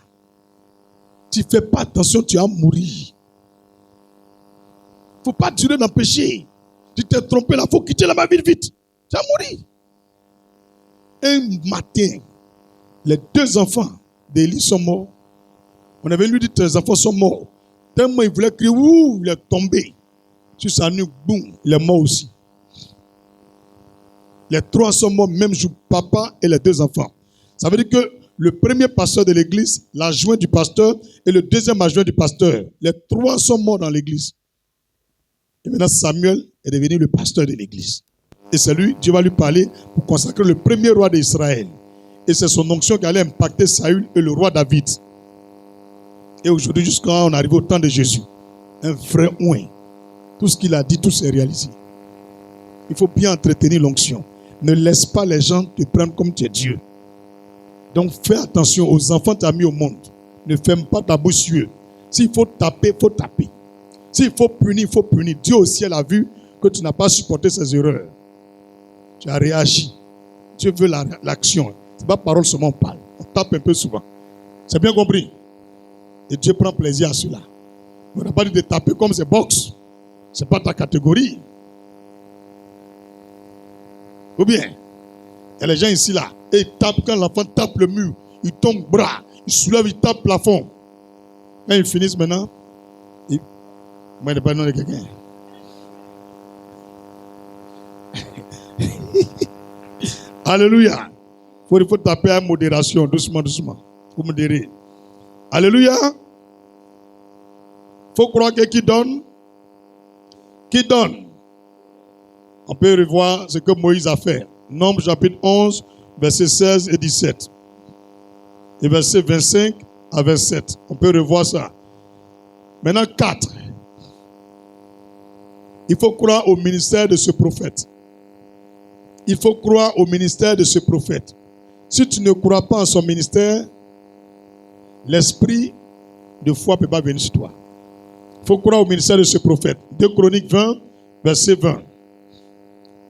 Tu ne fais pas attention, tu vas mourir. Il ne faut pas durer dans le péché. Tu t'es trompé là, il faut quitter la vie vite. Tu vas mourir. Un matin, Les 2 enfants d'Élie sont morts. On avait lui dit tes enfants sont morts. Tellement il voulait crier, ouh, il est tombé. Sur sa nuque, boum, il est mort aussi. Les 3 sont morts, même jour, papa et les 2 enfants. Ça veut dire que le premier pasteur de l'église, l'adjoint du pasteur et le deuxième adjoint du pasteur, les 3 sont morts dans l'église. Et maintenant, Samuel est devenu le pasteur de l'église. Et c'est lui, Dieu va lui parler pour consacrer le premier roi d'Israël. Et c'est son onction qui allait impacter Saül et le roi David. Et aujourd'hui, jusqu'à on arrive au temps de Jésus, un vrai oint. Tout ce qu'il a dit, tout s'est réalisé. Il faut bien entretenir l'onction. Ne laisse pas les gens te prendre comme tu es Dieu. Donc fais attention aux enfants que tu as mis au monde. Ne ferme pas ta bouche sur eux. S'il faut taper, il faut taper. S'il faut punir, il faut punir. Dieu au ciel a vu que tu n'as pas supporté ses erreurs. Tu as réagi. Dieu veut l'action. Ce n'est pas parole seulement, on parle. On tape un peu souvent. C'est bien compris. Et Dieu prend plaisir à cela. On n'a pas dit de taper comme c'est boxe. Ce n'est pas ta catégorie. Ou bien, il y a les gens ici là. Et ils tapent quand l'enfant tape le mur. Il tombe bras. Il soulève, il tape le plafond. Quand ils finissent maintenant, moi, je ne pas le nom de quelqu'un. Alléluia. Il faut taper à modération, doucement, doucement. Pour modérer. Alléluia. Il faut croire que qui donne. Qui donne. On peut revoir ce que Moïse a fait. Nombre chapitre 11, versets 16 et 17. Et versets 25 à 27. On peut revoir ça. Maintenant, 4. Il faut croire au ministère de ce prophète. Il faut croire au ministère de ce prophète. Si tu ne crois pas en son ministère, l'esprit de foi ne peut pas venir sur toi. Il faut croire au ministère de ce prophète. 2 Chroniques 20, verset 20.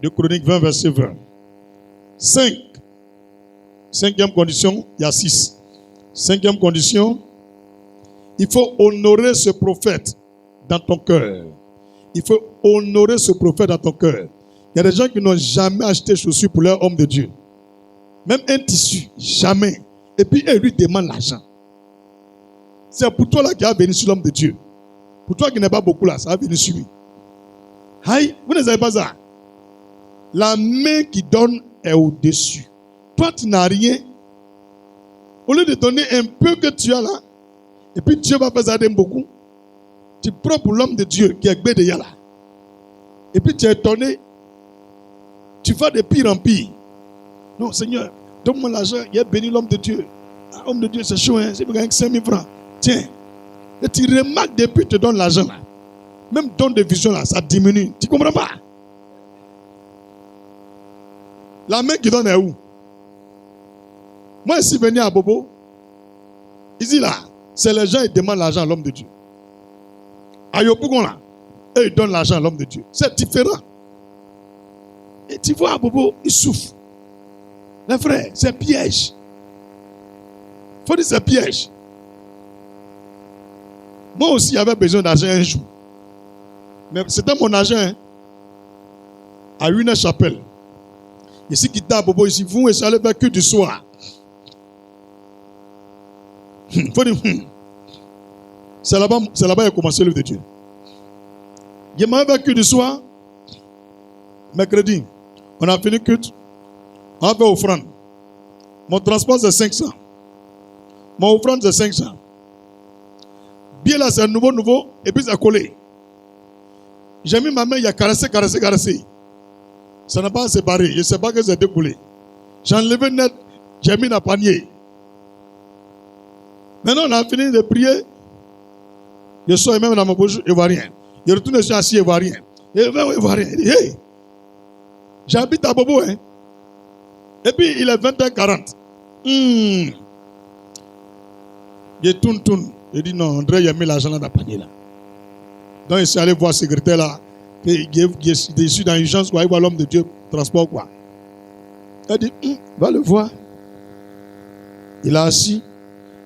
2 Chroniques 20, verset 20. 5. 5e condition, il y a 6. 5e condition, il faut honorer ce prophète dans ton cœur. Il faut honorer ce prophète dans ton cœur. Il y a des gens qui n'ont jamais acheté chaussures pour leur homme de Dieu. Même un tissu, jamais. Et puis, ils lui demandent l'argent. C'est pour toi là qui a venu sur l'homme de Dieu. Pour toi qui n'es pas beaucoup là, ça va venir sur lui. Aïe, vous ne savez pas ça. La main qui donne est au-dessus. Toi, tu n'as rien. Au lieu de donner un peu que tu as là, et puis Dieu va faire ça beaucoup, tu prends pour l'homme de Dieu qui est Gbé là. Et puis tu es étonné. Tu vas de pire en pire. Non, Seigneur, donne-moi l'argent. Il a béni l'homme de Dieu. L'homme de Dieu, c'est chaud, hein? C'est pour gagner 5 000 francs. Tiens. Et tu remarques depuis que tu te donnes l'argent là. Même don de vision là, ça diminue. Tu ne comprends pas? La main qui donne est où? Moi, ici, venu à Bobo, ici là, c'est les gens qui demandent l'argent à l'homme de Dieu. À Yopougon là, eux ils donnent l'argent à l'homme de Dieu. C'est différent. Et tu vois, à Bobo, il souffre. Les frères, c'est piège. Il faut dire c'est piège. Moi aussi, j'avais besoin d'argent un jour. Mais c'était mon argent. Hein, à une chapelle. Ici, qui t'a Bobo, ici, vous, et ça allait faire que du soir. Il faut dire, c'est là-bas qu'il a commencé l'œuvre de Dieu. Il m'a vécu du soir. Mercredi, on a fini culte. On a fait offrande. Mon transport, c'est 500. Mon offrande, c'est 500. Bien là, c'est nouveau. Et puis, c'est collé. J'ai mis ma main, il a caressé. Ça n'a pas séparé. Je ne sais pas que c'est découlé. J'ai enlevé net. J'ai mis dans le panier. Maintenant, on a fini de prier. Je sors même dans ma bouche, je ne vois rien. Je retourne, je suis assis, je ne vois rien. Je ne vois rien. Il dit, hey, j'habite à Bobo. Hein. Et puis, il est 20h40. Je tourne. Je dis, non, André, il a mis l'argent dans le panier. Là. Donc, je suis allé voir le secrétaire là. Je suis dans l'urgence, il voit l'homme de Dieu, transport quoi. Il dit, va le voir. Il est assis.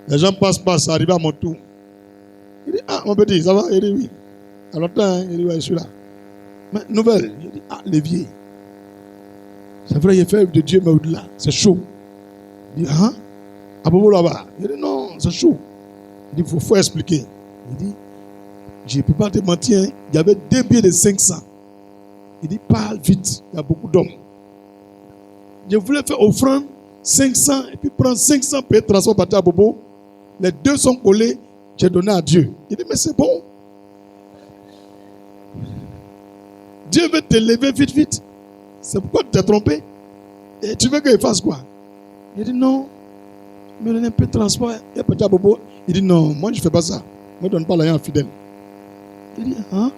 Les gens passent, ça arrive à mon tour. Il dit, mon petit, ça va? Il dit, oui. À longtemps, hein? Il dit, ouais, je suis là. Mais nouvelle. Il dit, l'évier. C'est vrai, il est fait de Dieu, mais au-delà, c'est chaud. Il dit, À Bobo là-bas. Il dit non, c'est chaud. Il dit, faut expliquer. Il dit, je ne peux pas te mentir, il y avait 2 billets de 500. Il dit, parle vite, il y a beaucoup d'hommes. Je voulais faire offrande 500 et puis prendre 500 pour être transport partir à Bobo. Les 2 sont collés, j'ai donné à Dieu. Il dit, mais c'est bon. Dieu veut te lever vite, vite. C'est pourquoi tu t'es trompé. Et tu veux qu'il fasse quoi? Il dit, non. Il me donne un peu de transport. Il est parti à Bobo. Il dit, non, moi je ne fais pas ça. Moi je ne donne pas l'argent aux fidèles. Il dit, hein?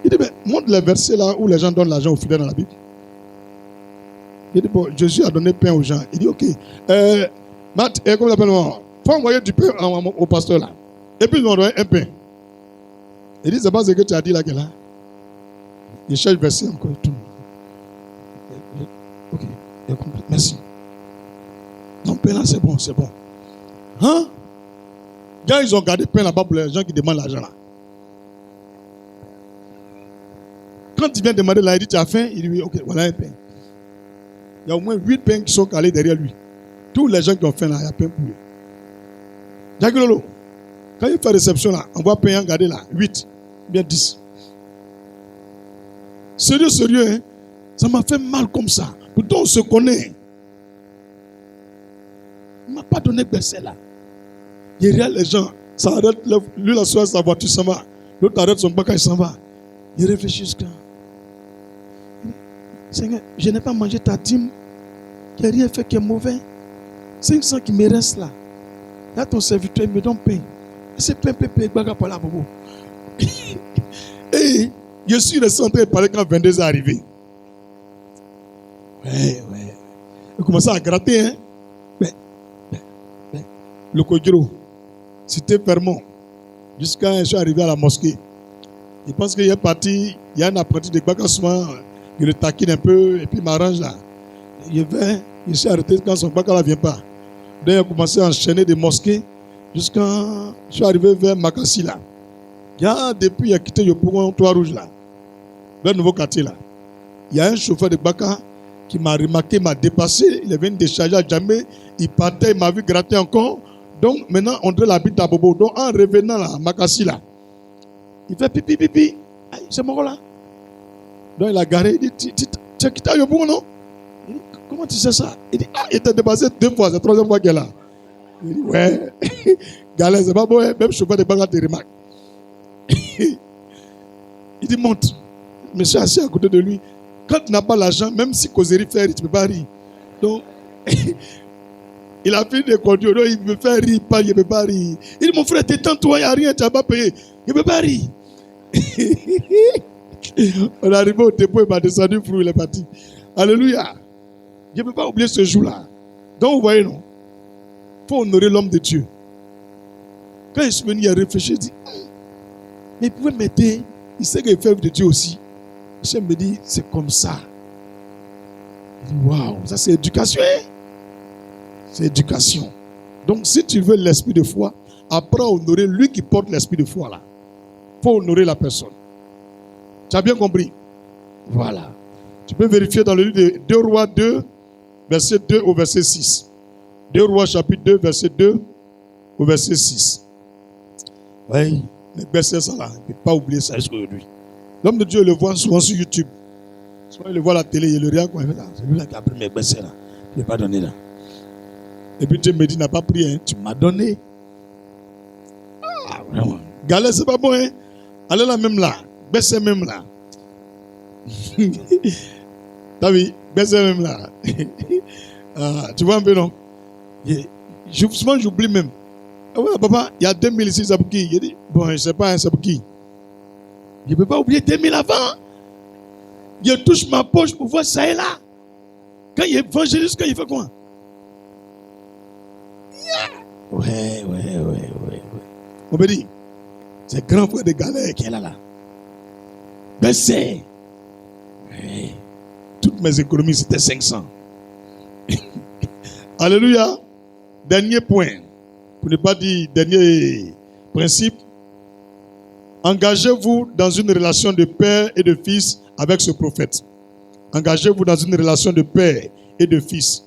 Il dit, mais montre les versets là où les gens donnent l'argent aux fidèles dans la Bible. Il dit, bon, Jésus a donné pain aux gens. Il dit, ok. Matt, comment l'appelle-moi? Faut envoyer du pain au pasteur là. Et puis ils m'ont envoyé un pain. Il dit, c'est pas ce que tu as dit là, là. Il cherche le verset encore et tout. Ok, il a compris. Merci. Non, pain là, c'est bon, c'est bon. Hein? Quand ils ont gardé pain là-bas pour les gens qui demandent l'argent là. Quand il vient demander là, il dit, tu as faim? Il dit, oui, ok, voilà un pain. Il y a au moins 8 pains qui sont calés derrière lui. Tous les gens qui ont faim là, il y a pain pour eux. Jacques Lolo, quand il fait réception là, on voit pain garder là, 8, bien 10. Sérieux, sérieux, hein? Ça m'a fait mal comme ça. Pourtant, on se connaît. Il ne m'a pas donné verset là. Il regarde les gens, ça arrête, lui la soirée, sa voiture s'en va. L'autre arrête son bac, il s'en va. Il réfléchit jusqu'à. Seigneur, je n'ai pas mangé ta dîme. Il n'y a rien fait qui est mauvais. 500 qui me reste là. Là, ton serviteur me donne pain. C'est pain, baga pour la bobo. Et je suis resté en train de parler quand 22 est arrivé. Ouais. Il commençait à gratter, hein. Le Kodjiro, c'était Fermont. Jusqu'à je suis arrivé à la mosquée. Il pense qu'il est parti, il y a un apprenti de Bakassouma, il le taquine un peu et puis il m'arrange là. Je suis arrêté quand son Baka ne vient pas. Donc il a commencé à enchaîner des mosquées jusqu'à. Je suis arrivé vers Makassi là. Depuis, il a quitté le Pougon Toit Rouge là. Vers le nouveau quartier là. Il y a un chauffeur de Baka qui m'a remarqué, m'a dépassé. Il est venu décharger à Djamé. Il partait, il m'a vu gratter encore. Donc maintenant, on doit l'habiter à Bobo. Donc en revenant là, à Makassi là, il fait pipi. C'est mon là. Donc il a garé. Il dit, tu as quitté le Pougon, non? Il dit, comment tu sais ça? Il dit, il t'a dépassé 2 fois, c'est la 3e fois qu'elle est là. Il dit, ouais. Galère, c'est pas bon, même chauffeur de Baka te remarque. Il dit, monte. Je me suis assis à côté de lui. Quand tu n'as pas l'argent, même si causerie fait rire, tu ne peux pas rire. Donc, il a fini de conduire. Donc, il me fait rire, il ne peut pas rire. Il dit, mon frère, détends-toi, il n'y a rien, tu n'as pas payé. Il ne peut pas rire. On est arrivé au dépôt, il m'a descendu, il est parti. Alléluia. Je ne peux pas oublier ce jour-là. Donc, vous voyez, non? Il faut honorer l'homme de Dieu. Quand je suis venu, il a réfléchi, il dit, mais il pouvait m'aider. Il sait qu'il fait de Dieu aussi. Je me dis, c'est comme ça. Il dit, waouh, ça c'est éducation. C'est éducation. Donc, si tu veux l'esprit de foi, apprends à honorer lui qui porte l'esprit de foi là. Il faut honorer la personne. Tu as bien compris? Voilà. Tu peux vérifier dans le livre de 2 Rois 2, verset 2 au verset 6. 2 Rois chapitre 2, verset 2 au verset 6. Oui, mais baissez ça là. Il ne faut pas oublier ça jusqu'aujourd'hui. L'homme de Dieu le voit souvent sur YouTube. Souvent il le voit à la télé, il le regarde quand il fait là. C'est lui là qui a pris mes baissés là. Je ne l'ai pas donné là. Et puis Dieu me dit, tu n'as pas pris, hein. Tu m'as donné. Ah, vraiment. Galère, c'est pas bon, hein. Allez là même là. Baissez même là. T'as vu? Baissez même là. Ah, tu vois un peu, non? Souvent j'oublie même. Ah ouais, papa, il y a 2000 ici, c'est pour qui? Il dit, bon, je ne sais pas, hein, c'est pour qui? Je ne peux pas oublier 2000 avant. Je touche ma poche pour voir ça et là. Quand il évangélise, quand il fait quoi? Yeah. Ouais. On me dit, c'est grand frère de galère qui est là. Ben c'est. Ouais. Toutes mes économies, c'était 500. Alléluia. Dernier point. Pour ne pas dire dernier principe. Engagez-vous dans une relation de père et de fils avec ce prophète. Engagez-vous dans une relation de père et de fils.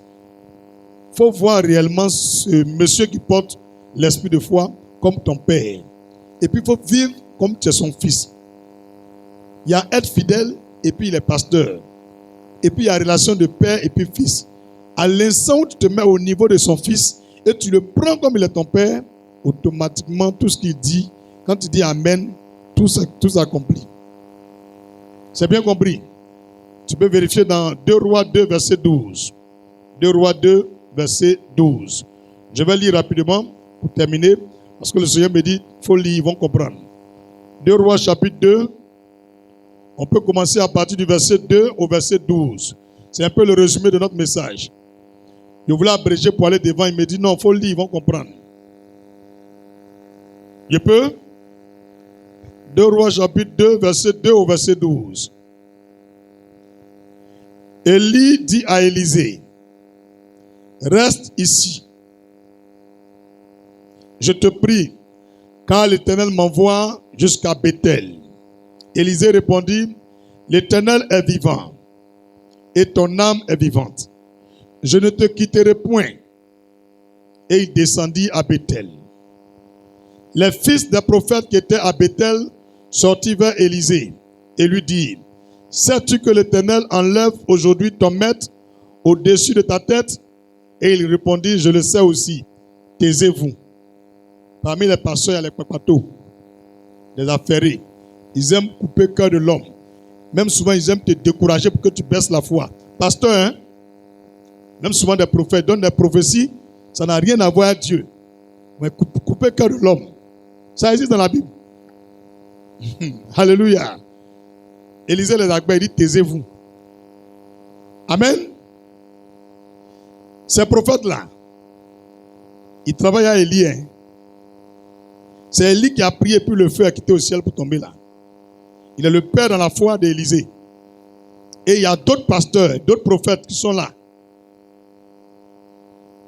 Il faut voir réellement ce monsieur qui porte l'esprit de foi comme ton père. Et puis il faut vivre comme tu es son fils. Il y a être fidèle et puis il est pasteur. Et puis il y a relation de père et puis fils. À l'instant où tu te mets au niveau de son fils et tu le prends comme il est ton père, automatiquement tout ce qu'il dit, quand tu dis Amen, tout s'accomplit. C'est bien compris. Tu peux vérifier dans 2 Rois 2, verset 12. 2 Rois 2, verset 12. Je vais lire rapidement pour terminer, parce que le Seigneur me dit, il faut lire, ils vont comprendre. 2 Rois chapitre 2, on peut commencer à partir du verset 2 au verset 12. C'est un peu le résumé de notre message. Je voulais abréger pour aller devant, il me dit, non, il faut lire, ils vont comprendre. Je peux? 2 Rois chapitre 2, verset 2 au verset 12. Élie dit à Élisée, reste ici. Je te prie, car l'Éternel m'envoie jusqu'à Bethel. Élisée répondit, l'Éternel est vivant, et ton âme est vivante. Je ne te quitterai point. Et il descendit à Bethel. Les fils des prophètes qui étaient à Bethel sortirent vers Élisée et lui dirent, sais-tu que l'Éternel enlève aujourd'hui ton maître au-dessus de ta tête? Et il répondit, je le sais aussi, taisez-vous. Parmi les pasteurs, il y a les papatos, les affairés. Ils aiment couper le cœur de l'homme. Même souvent, ils aiment te décourager pour que tu baisses la foi. Pasteur, hein? Même souvent des prophètes donnent des prophéties, ça n'a rien à voir avec Dieu. Mais couper le cœur de l'homme, ça existe dans la Bible. Alléluia. Élisée les a dit, taisez-vous. Amen. Ces prophètes-là, ils travaillent à Élie. Hein? C'est Élie qui a prié, puis le feu a quitté au ciel pour tomber là. Il est le père dans la foi d'Élisée. Et il y a d'autres pasteurs, d'autres prophètes qui sont là.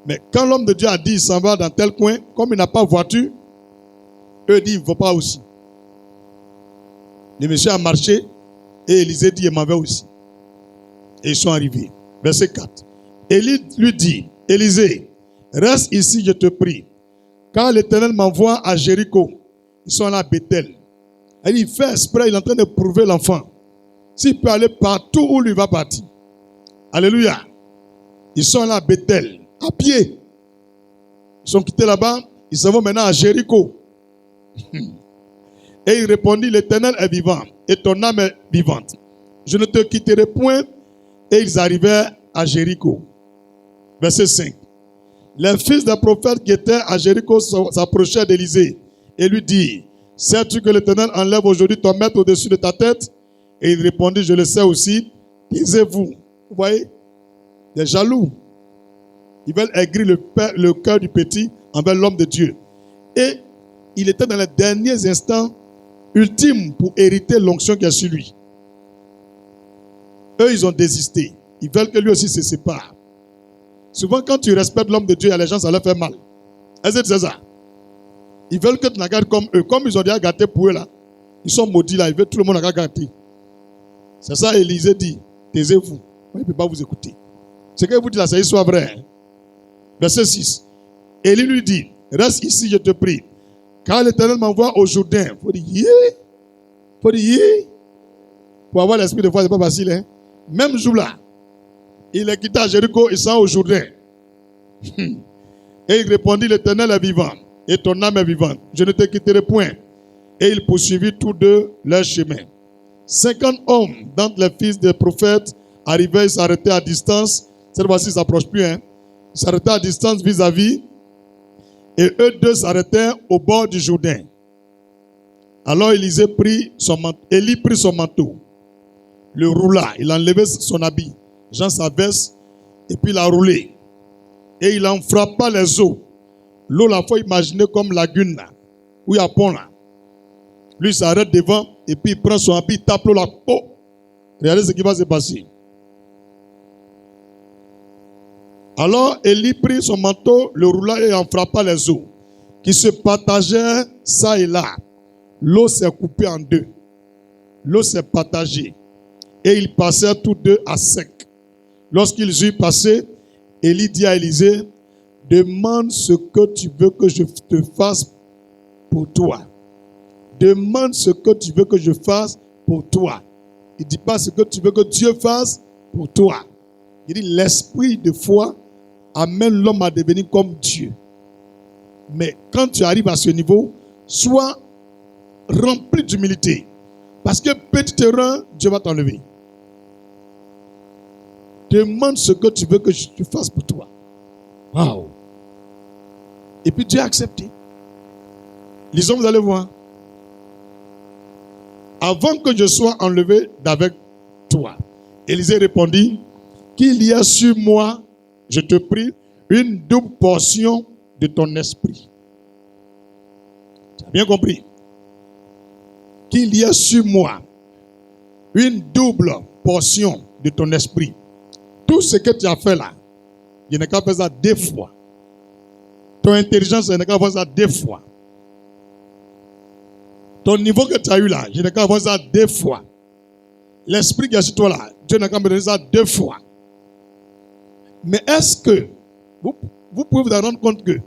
Mais quand l'homme de Dieu a dit, il s'en va dans tel coin, comme il n'a pas de voiture, eux disent, il ne va pas aussi. Le monsieur a marché, et Élisée dit, il m'en va aussi. Et ils sont arrivés. Verset 4. Élie lui dit, Élisée, reste ici, je te prie. Quand l'Éternel m'envoie à Jéricho, ils sont là à Bethel. Il fait exprès, il est en train de prouver l'enfant. S'il peut aller partout où lui va partir. Alléluia. Ils sont là à Bethel, à pied. Ils sont quittés là-bas, ils s'en vont maintenant à Jéricho. Et il répondit, l'Éternel est vivant, et ton âme est vivante. Je ne te quitterai point. Et ils arrivèrent à Jéricho. Verset 5. Les fils des prophètes qui étaient à Jéricho s'approchèrent d'Élisée et lui dirent, sais-tu que l'Éternel enlève aujourd'hui ton maître au-dessus de ta tête? Et il répondit, je le sais aussi, taisez-vous. Vous voyez? Des jaloux. Ils veulent aigrir le cœur du petit envers l'homme de Dieu. Et il était dans les derniers instants ultimes pour hériter l'onction qui est sur lui. Eux, ils ont désisté. Ils veulent que lui aussi se sépare. Souvent, quand tu respectes l'homme de Dieu, il y a les gens, ça leur fait mal. Est-ce que c'est ça? Ils veulent que tu la gardes comme eux. Comme ils ont déjà gâté pour eux là. Ils sont maudits là. Ils veulent tout le monde la gâter. C'est ça, Élisée dit. Taisez-vous. Il ne peut pas vous écouter. Ce que vous dites là, c'est soit vrai. Hein? Verset 6. Élie lui dit, reste ici, je te prie. Car l'Éternel m'envoie au Jourdain. Il faut dire, yeah. Faut dire, yeah. Pour avoir l'esprit de foi, ce n'est pas facile. Hein? Même jour là, il est quitté à Jéricho, il s'en va au Jourdain. Et il répondit, l'Éternel est vivant, et ton âme est vivante. Je ne te quitterai point. Et il poursuivit tous deux leur chemin. 50 hommes d'entre les fils des prophètes arrivaient et s'arrêtaient à distance. Cette fois-ci, ils ne s'approchent plus. Hein? Ils s'arrêtaient à distance vis-à-vis. Et eux deux s'arrêtaient au bord du Jourdain. Alors Élie prit son manteau, le roula, il a enlevé son habit, Jean sa veste, et puis il a roulé. Et il en frappa les eaux. L'eau, la faut imaginer comme lagune là, où il y a pont là. Lui, il s'arrête devant, et puis il prend son habit, il tape l'eau là. Oh! Regardez ce qui va se passer. Alors Élie prit son manteau, le roula et en frappa les eaux, qui se partagèrent ça et là. L'eau s'est coupée en deux. L'eau s'est partagée. Et ils passèrent tous deux à sec. Lorsqu'ils eurent passé, Élie dit à Élisée, demande ce que tu veux que je te fasse pour toi. Demande ce que tu veux que je fasse pour toi. Il ne dit pas ce que tu veux que Dieu fasse pour toi. Il dit l'esprit de foi amène l'homme à devenir comme Dieu. Mais quand tu arrives à ce niveau, sois rempli d'humilité. Parce que petit erreur, Dieu va t'enlever. Demande ce que tu veux que je te fasse pour toi. Waouh! Et puis Dieu a accepté. Lisons, vous allez voir. Avant que je sois enlevé d'avec toi, Élisée répondit, qu'il y a sur moi, je te prie, une double portion de ton esprit. Tu as bien compris? Qu'il y a sur moi une double portion de ton esprit. Tout ce que tu as fait là, je n'ai qu'à faire ça 2 fois. Ton intelligence, je n'ai qu'à faire ça 2 fois. Ton niveau que tu as eu là, je n'ai qu'à faire ça 2 fois. L'esprit qui est sur toi là, Dieu n'a qu'à me donner ça 2 fois. Mais est-ce que vous pouvez vous rendre compte que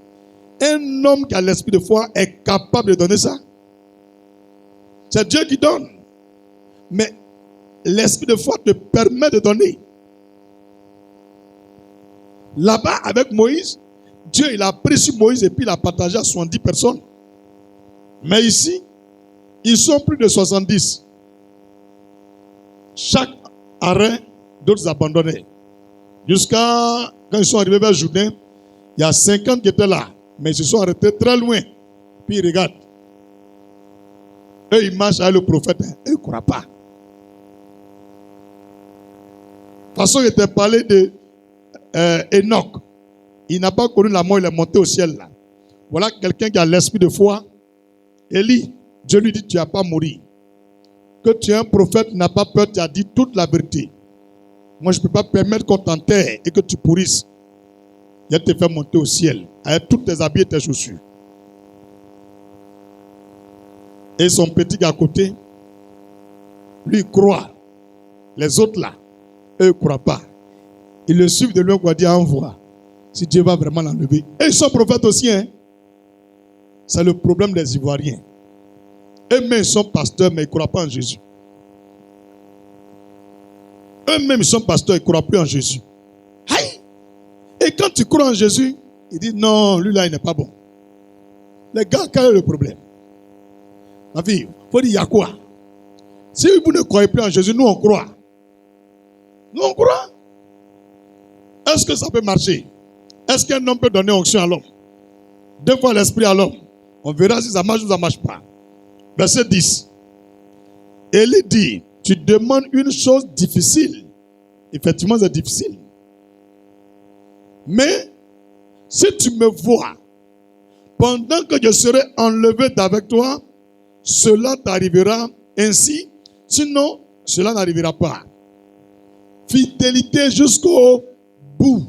un homme qui a l'esprit de foi est capable de donner ça? C'est Dieu qui donne. Mais l'esprit de foi te permet de donner. Là-bas, avec Moïse, Dieu il a pris sur Moïse et puis il a partagé à 70 personnes. Mais ici, ils sont plus de 70. Chaque arrêt, d'autres abandonnaient. Jusqu'à quand ils sont arrivés vers Jourdain, il y a 50 qui étaient là. Mais ils se sont arrêtés très loin. Puis ils regardent. Eux, ils marchent avec le prophète. Eux, ils ne croient pas. De toute façon, il était parlé de Enoch. Il n'a pas connu la mort, il est monté au ciel là. Voilà quelqu'un qui a l'esprit de foi. Élie, Dieu lui dit, tu n'as pas mourir. Que tu es un prophète, tu n'as pas peur, tu as dit toute la vérité. Moi, je ne peux pas permettre qu'on t'enterre et que tu pourrisses. Il te fait monter au ciel avec tous tes habits et tes chaussures. Et son petit à côté, lui, il croit. Les autres là, eux ne croient pas. Ils le suivent de loin pour dire envoie. Si Dieu va vraiment l'enlever. Et ils sont prophètes aussi. Hein? C'est le problème des Ivoiriens. Eux-mêmes, ils sont pasteurs, mais ils ne croient pas en Jésus. Eux-mêmes, ils sont pasteurs, ils ne croient plus en Jésus. Aïe! Et quand tu crois en Jésus, ils disent non, lui là, il n'est pas bon. Les gars, quel est le problème? Ma fille, il faut dire, il y a quoi? Si vous ne croyez plus en Jésus, nous on croit. Nous on croit. Est-ce que ça peut marcher? Est-ce qu'un homme peut donner onction à l'homme? 2 fois l'esprit à l'homme. On verra si ça marche ou ça ne marche pas. Verset 10. Élie dit, tu demandes une chose difficile. Effectivement, c'est difficile. Mais, si tu me vois, pendant que je serai enlevé d'avec toi, cela t'arrivera ainsi. Sinon, cela n'arrivera pas. Fidélité jusqu'au bout.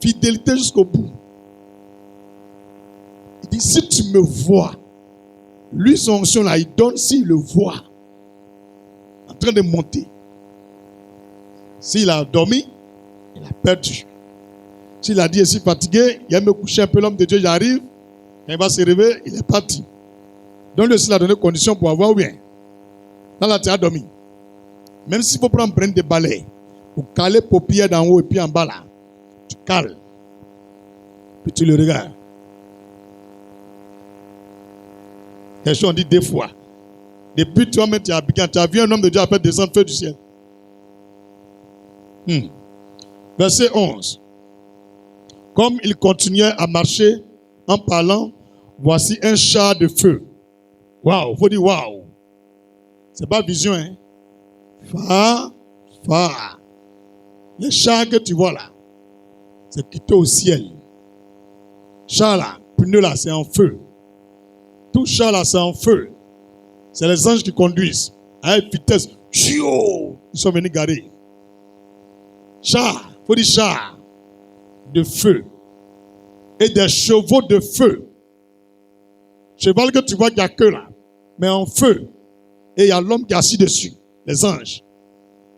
Fidélité jusqu'au bout. Il dit, si tu me vois, lui, son onction là, il donne s'il le voit. En train de monter. S'il a dormi, il a perdu. S'il a dit, je suis fatigué, il va me coucher un peu, l'homme de Dieu, j'arrive. Quand il va se réveiller, il est parti. Donc, lui aussi, il a donné condition pour avoir bien. Là, là, tu as dormi. Même s'il faut prendre des balais, pour caler paupières d'en haut et puis en bas là, tu cales. Puis tu le regardes. Quelque chose, on dit 2 fois. Depuis toi-même, tu as vu un homme de Dieu après descendre feu du ciel. Verset 11. Comme il continuait à marcher en parlant, voici un char de feu. Waouh, il faut dire waouh. C'est pas vision, hein. Phare. Le char que tu vois là, c'est quitté au ciel. Char là, pneu là, c'est en feu. Tout char là, c'est en feu. C'est les anges qui conduisent. À vitesse. Ils sont venus garer. Char, il faut dire char de feu. Et des chevaux de feu. Cheval que tu vois qu'il n'y a que là. Mais en feu. Et il y a l'homme qui est assis dessus. Les anges.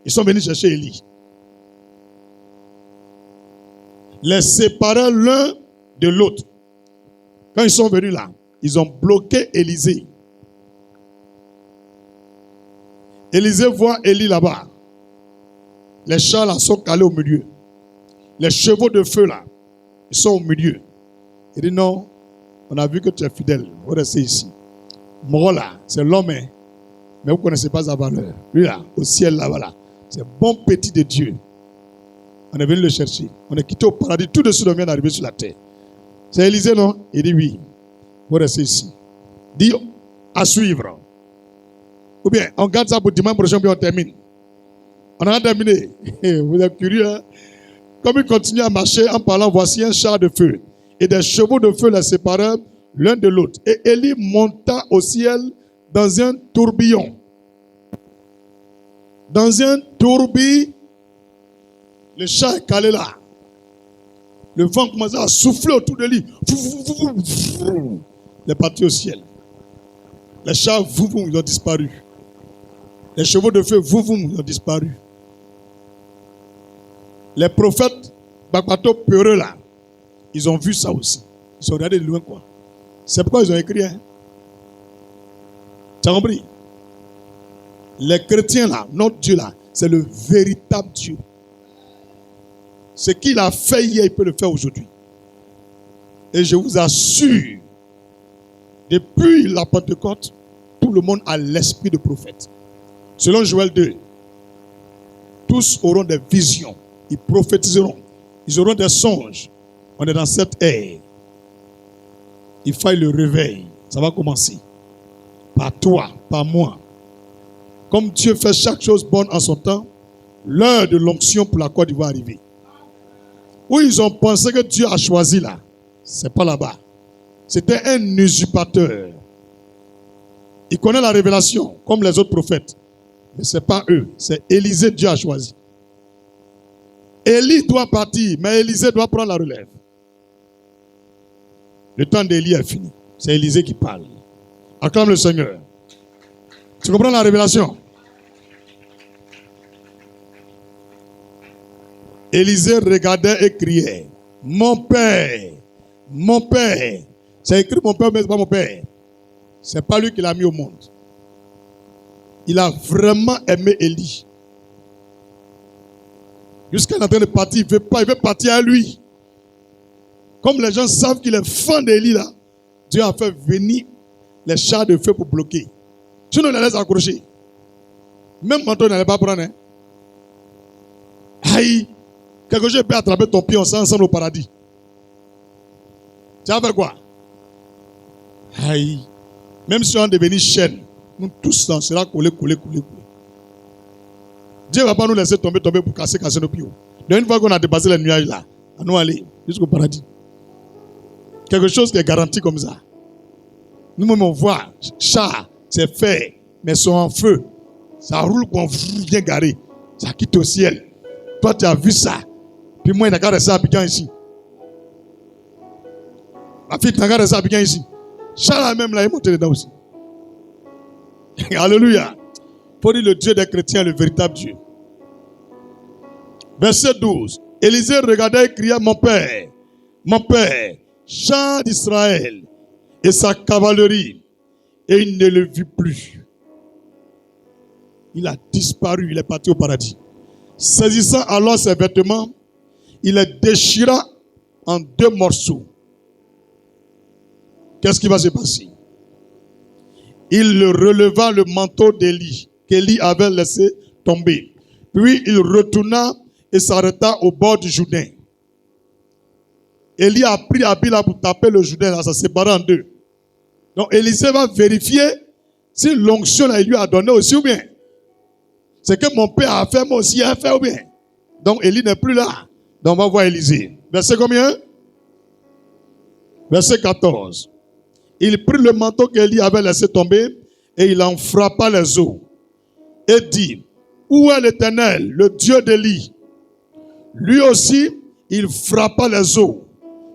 Ils sont venus chercher Élie. les séparèrent l'un de l'autre. Quand ils sont venus là, ils ont bloqué Élisée. Élisée voit Élie là-bas. Les chars là sont calés au milieu. Les chevaux de feu là, ils sont au milieu. Il dit non, on a vu que tu es fidèle. Vous restez ici. Moi là, c'est l'homme, hein, mais vous ne connaissez pas sa valeur. Lui là, au ciel là, voilà. C'est bon petit de Dieu. On est venu le chercher. On est quitté au paradis. Tout de suite, on vient d'arriver sur la terre. C'est Élisée, non? Il dit oui. Vous restez ici. Dit à suivre. Ou bien, on garde ça pour dimanche prochain, puis on termine. On a terminé. Vous êtes curieux, hein? Comme il continue à marcher en parlant, voici un char de feu. Et des chevaux de feu les séparèrent l'un de l'autre. Et Élie monta au ciel dans un tourbillon. Dans un tourbillon, le char est calé là. Le vent commençait à souffler autour de lui. Il est parti au ciel. Les chars, ils ont disparu. Les chevaux de feu, ils ont disparu. Les prophètes, Bakbato, peureux là, ils ont vu ça aussi. Ils ont regardé de loin quoi. C'est pourquoi ils ont écrit. Hein? Tu as compris? Les chrétiens là, notre Dieu là, c'est le véritable Dieu. Ce qu'il a fait hier, il peut le faire aujourd'hui. Et je vous assure, depuis la Pentecôte, tout le monde a l'esprit de prophète. Selon Joël 2, tous auront des visions. Ils prophétiseront. Ils auront des songes. On est dans cette ère. Il faille le réveil. Ça va commencer. Par toi, par moi. Comme Dieu fait chaque chose bonne en son temps, l'heure de l'onction pour la Côte d'Ivoire va arriver. Où ils ont pensé que Dieu a choisi là, c'est pas là-bas. C'était un usurpateur. Il connaît la révélation, comme les autres prophètes. Mais ce n'est pas eux, c'est Élisée Dieu a choisi. Élie doit partir, mais Élisée doit prendre la relève. Le temps d'Élie est fini. C'est Élisée qui parle. Acclame le Seigneur. Tu comprends la révélation? Élisée regardait et criait, mon père, mon père. C'est écrit mon père, mais ce n'est pas mon père. Ce n'est pas lui qui l'a mis au monde. Il a vraiment aimé Élie. Jusqu'à la fin de partir, il ne veut pas, il veut partir à lui. Comme les gens savent qu'il est fan d'Élie là, Dieu a fait venir les chars de feu pour bloquer. Tu ne les laisses accrocher. Même manteau n'allait pas prendre. Hein. Aïe, quelque chose peut attraper ton pied, on sera ensemble au paradis. Tu vas faire quoi? Aïe, même si on devient chaîne, nous tous, on sera collés. Dieu ne va pas nous laisser tomber pour casser nos pieds. Donc une fois qu'on a dépassé les nuages là, à nous aller jusqu'au paradis. Quelque chose qui est garanti comme ça. Nous-mêmes on voit, char, c'est fait, mais sont en feu. Ça roule comme bien garé. Ça quitte au ciel. Toi tu as vu ça. Puis moi il n'a qu'à rester à Abidjan ici. Ma fille n'a qu'à rester à Abidjan ici. Char là même là, il est monté dedans aussi. Alléluia. Faut dire le Dieu des chrétiens, le véritable Dieu. Verset 12. Élisée regardait et criait, mon père, char d'Israël et sa cavalerie. Et il ne le vit plus. Il a disparu, il est parti au paradis. Saisissant alors ses vêtements, il les déchira en 2 morceaux. Qu'est-ce qui va se passer? Il releva le manteau d'Élie, qu'Élie avait laissé tomber. Puis il retourna et s'arrêta au bord du Jourdain. Élie a pris Abila pour taper le Jourdain, là, ça s'est séparé en 2. Donc Élisée va vérifier si l'onction là, il lui a donné aussi ou bien. C'est que mon père a fait, moi aussi a fait ou bien. Donc Élie n'est plus là. Donc on va voir Élisée. Verset combien? Verset 14. Il prit le manteau qu'Élie avait laissé tomber et il en frappa les eaux. Et dit, où est l'Éternel, le Dieu d'Élie? Lui aussi, il frappa les eaux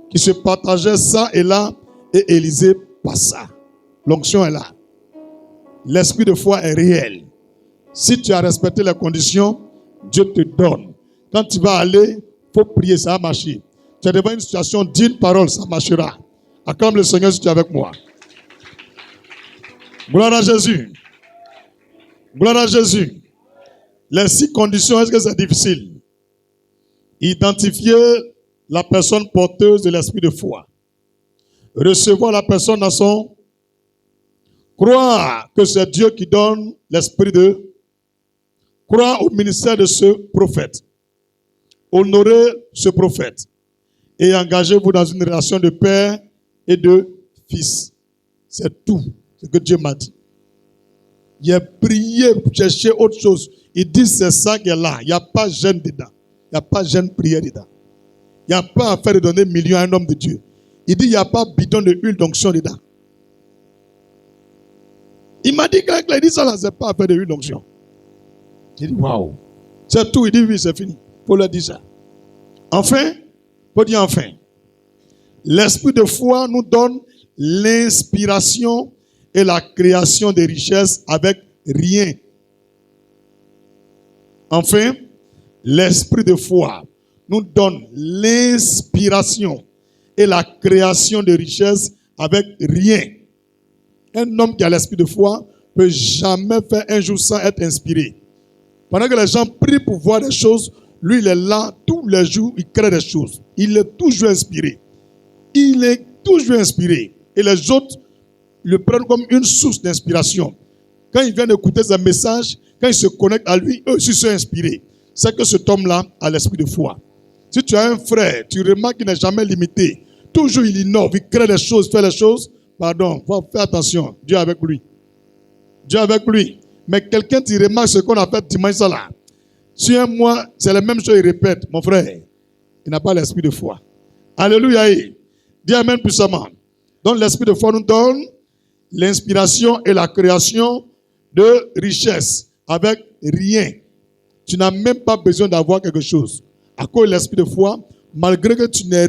qui se partageaient ça et là, et Élisée passa. L'onction est là. L'esprit de foi est réel. Si tu as respecté les conditions, Dieu te donne. Quand tu vas aller, il faut prier, ça va marcher. Tu es devant une situation, dis une parole, ça marchera. Acclame le Seigneur si tu es avec moi. Gloire à Jésus. Gloire à Jésus. Les 6 conditions, est-ce que c'est difficile? Identifier la personne porteuse de l'esprit de foi. Recevoir la personne à son... Croire que c'est Dieu qui donne l'esprit de... Croire au ministère de ce prophète. Honorer ce prophète. Et engagez-vous dans une relation de père et de fils. C'est tout ce que Dieu m'a dit. Il a prié pour chercher autre chose. Il dit c'est ça qui est là. Il n'y a pas jeûne dedans. Il n'y a pas jeûne prière dedans. Il n'y a pas affaire de donner millions à un homme de Dieu. Il dit il n'y a pas bidon de huile d'onction dedans. Il m'a dit quand il a dit ça là, c'est pas affaire de huile d'onction. J'ai dit waouh. C'est tout. Il dit oui, c'est fini. Il faut leur dire ça. Enfin, il faut dire enfin. L'esprit de foi nous donne l'inspiration et la création des richesses avec rien. Enfin, l'esprit de foi nous donne l'inspiration et la création des richesses avec rien. Un homme qui a l'esprit de foi ne peut jamais faire un jour sans être inspiré. Pendant que les gens prient pour voir des choses, lui il est là tous les jours, il crée des choses. Il est toujours inspiré. Il est toujours inspiré. Et les autres le prennent comme une source d'inspiration. Quand ils viennent écouter un message, quand ils se connectent à lui, eux aussi sont inspirés. C'est que cet homme-là a l'esprit de foi. Si tu as un frère, tu remarques qu'il n'est jamais limité. Toujours il innove, il crée des choses, fait les choses. Pardon, faut faire attention. Dieu est avec lui. Dieu est avec lui. Mais quelqu'un, tu remarques ce qu'on a fait dimanche là. Sur un mois, c'est la même chose, il répète. Mon frère, il n'a pas l'esprit de foi. Alléluia. Dis amen puissamment. Donc l'esprit de foi nous donne l'inspiration et la création de richesses avec rien. Tu n'as même pas besoin d'avoir quelque chose. À cause de l'esprit de foi, malgré que tu n'as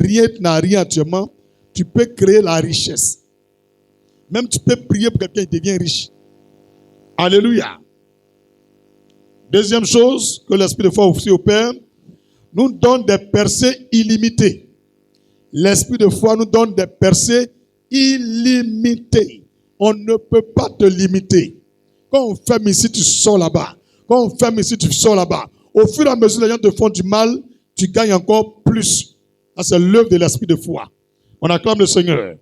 rien actuellement, tu peux créer la richesse. Même tu peux prier pour quelqu'un qui devient riche. Alléluia. Deuxième chose que l'esprit de foi aussi opère, nous donne des percées illimitées. L'esprit de foi nous donne des percées illimitées. On ne peut pas te limiter. Quand on ferme ici, tu sors là-bas. Quand on ferme ici, tu sors là-bas. Au fur et à mesure que les gens te font du mal, tu gagnes encore plus. C'est l'œuvre de l'esprit de foi. On acclame le Seigneur.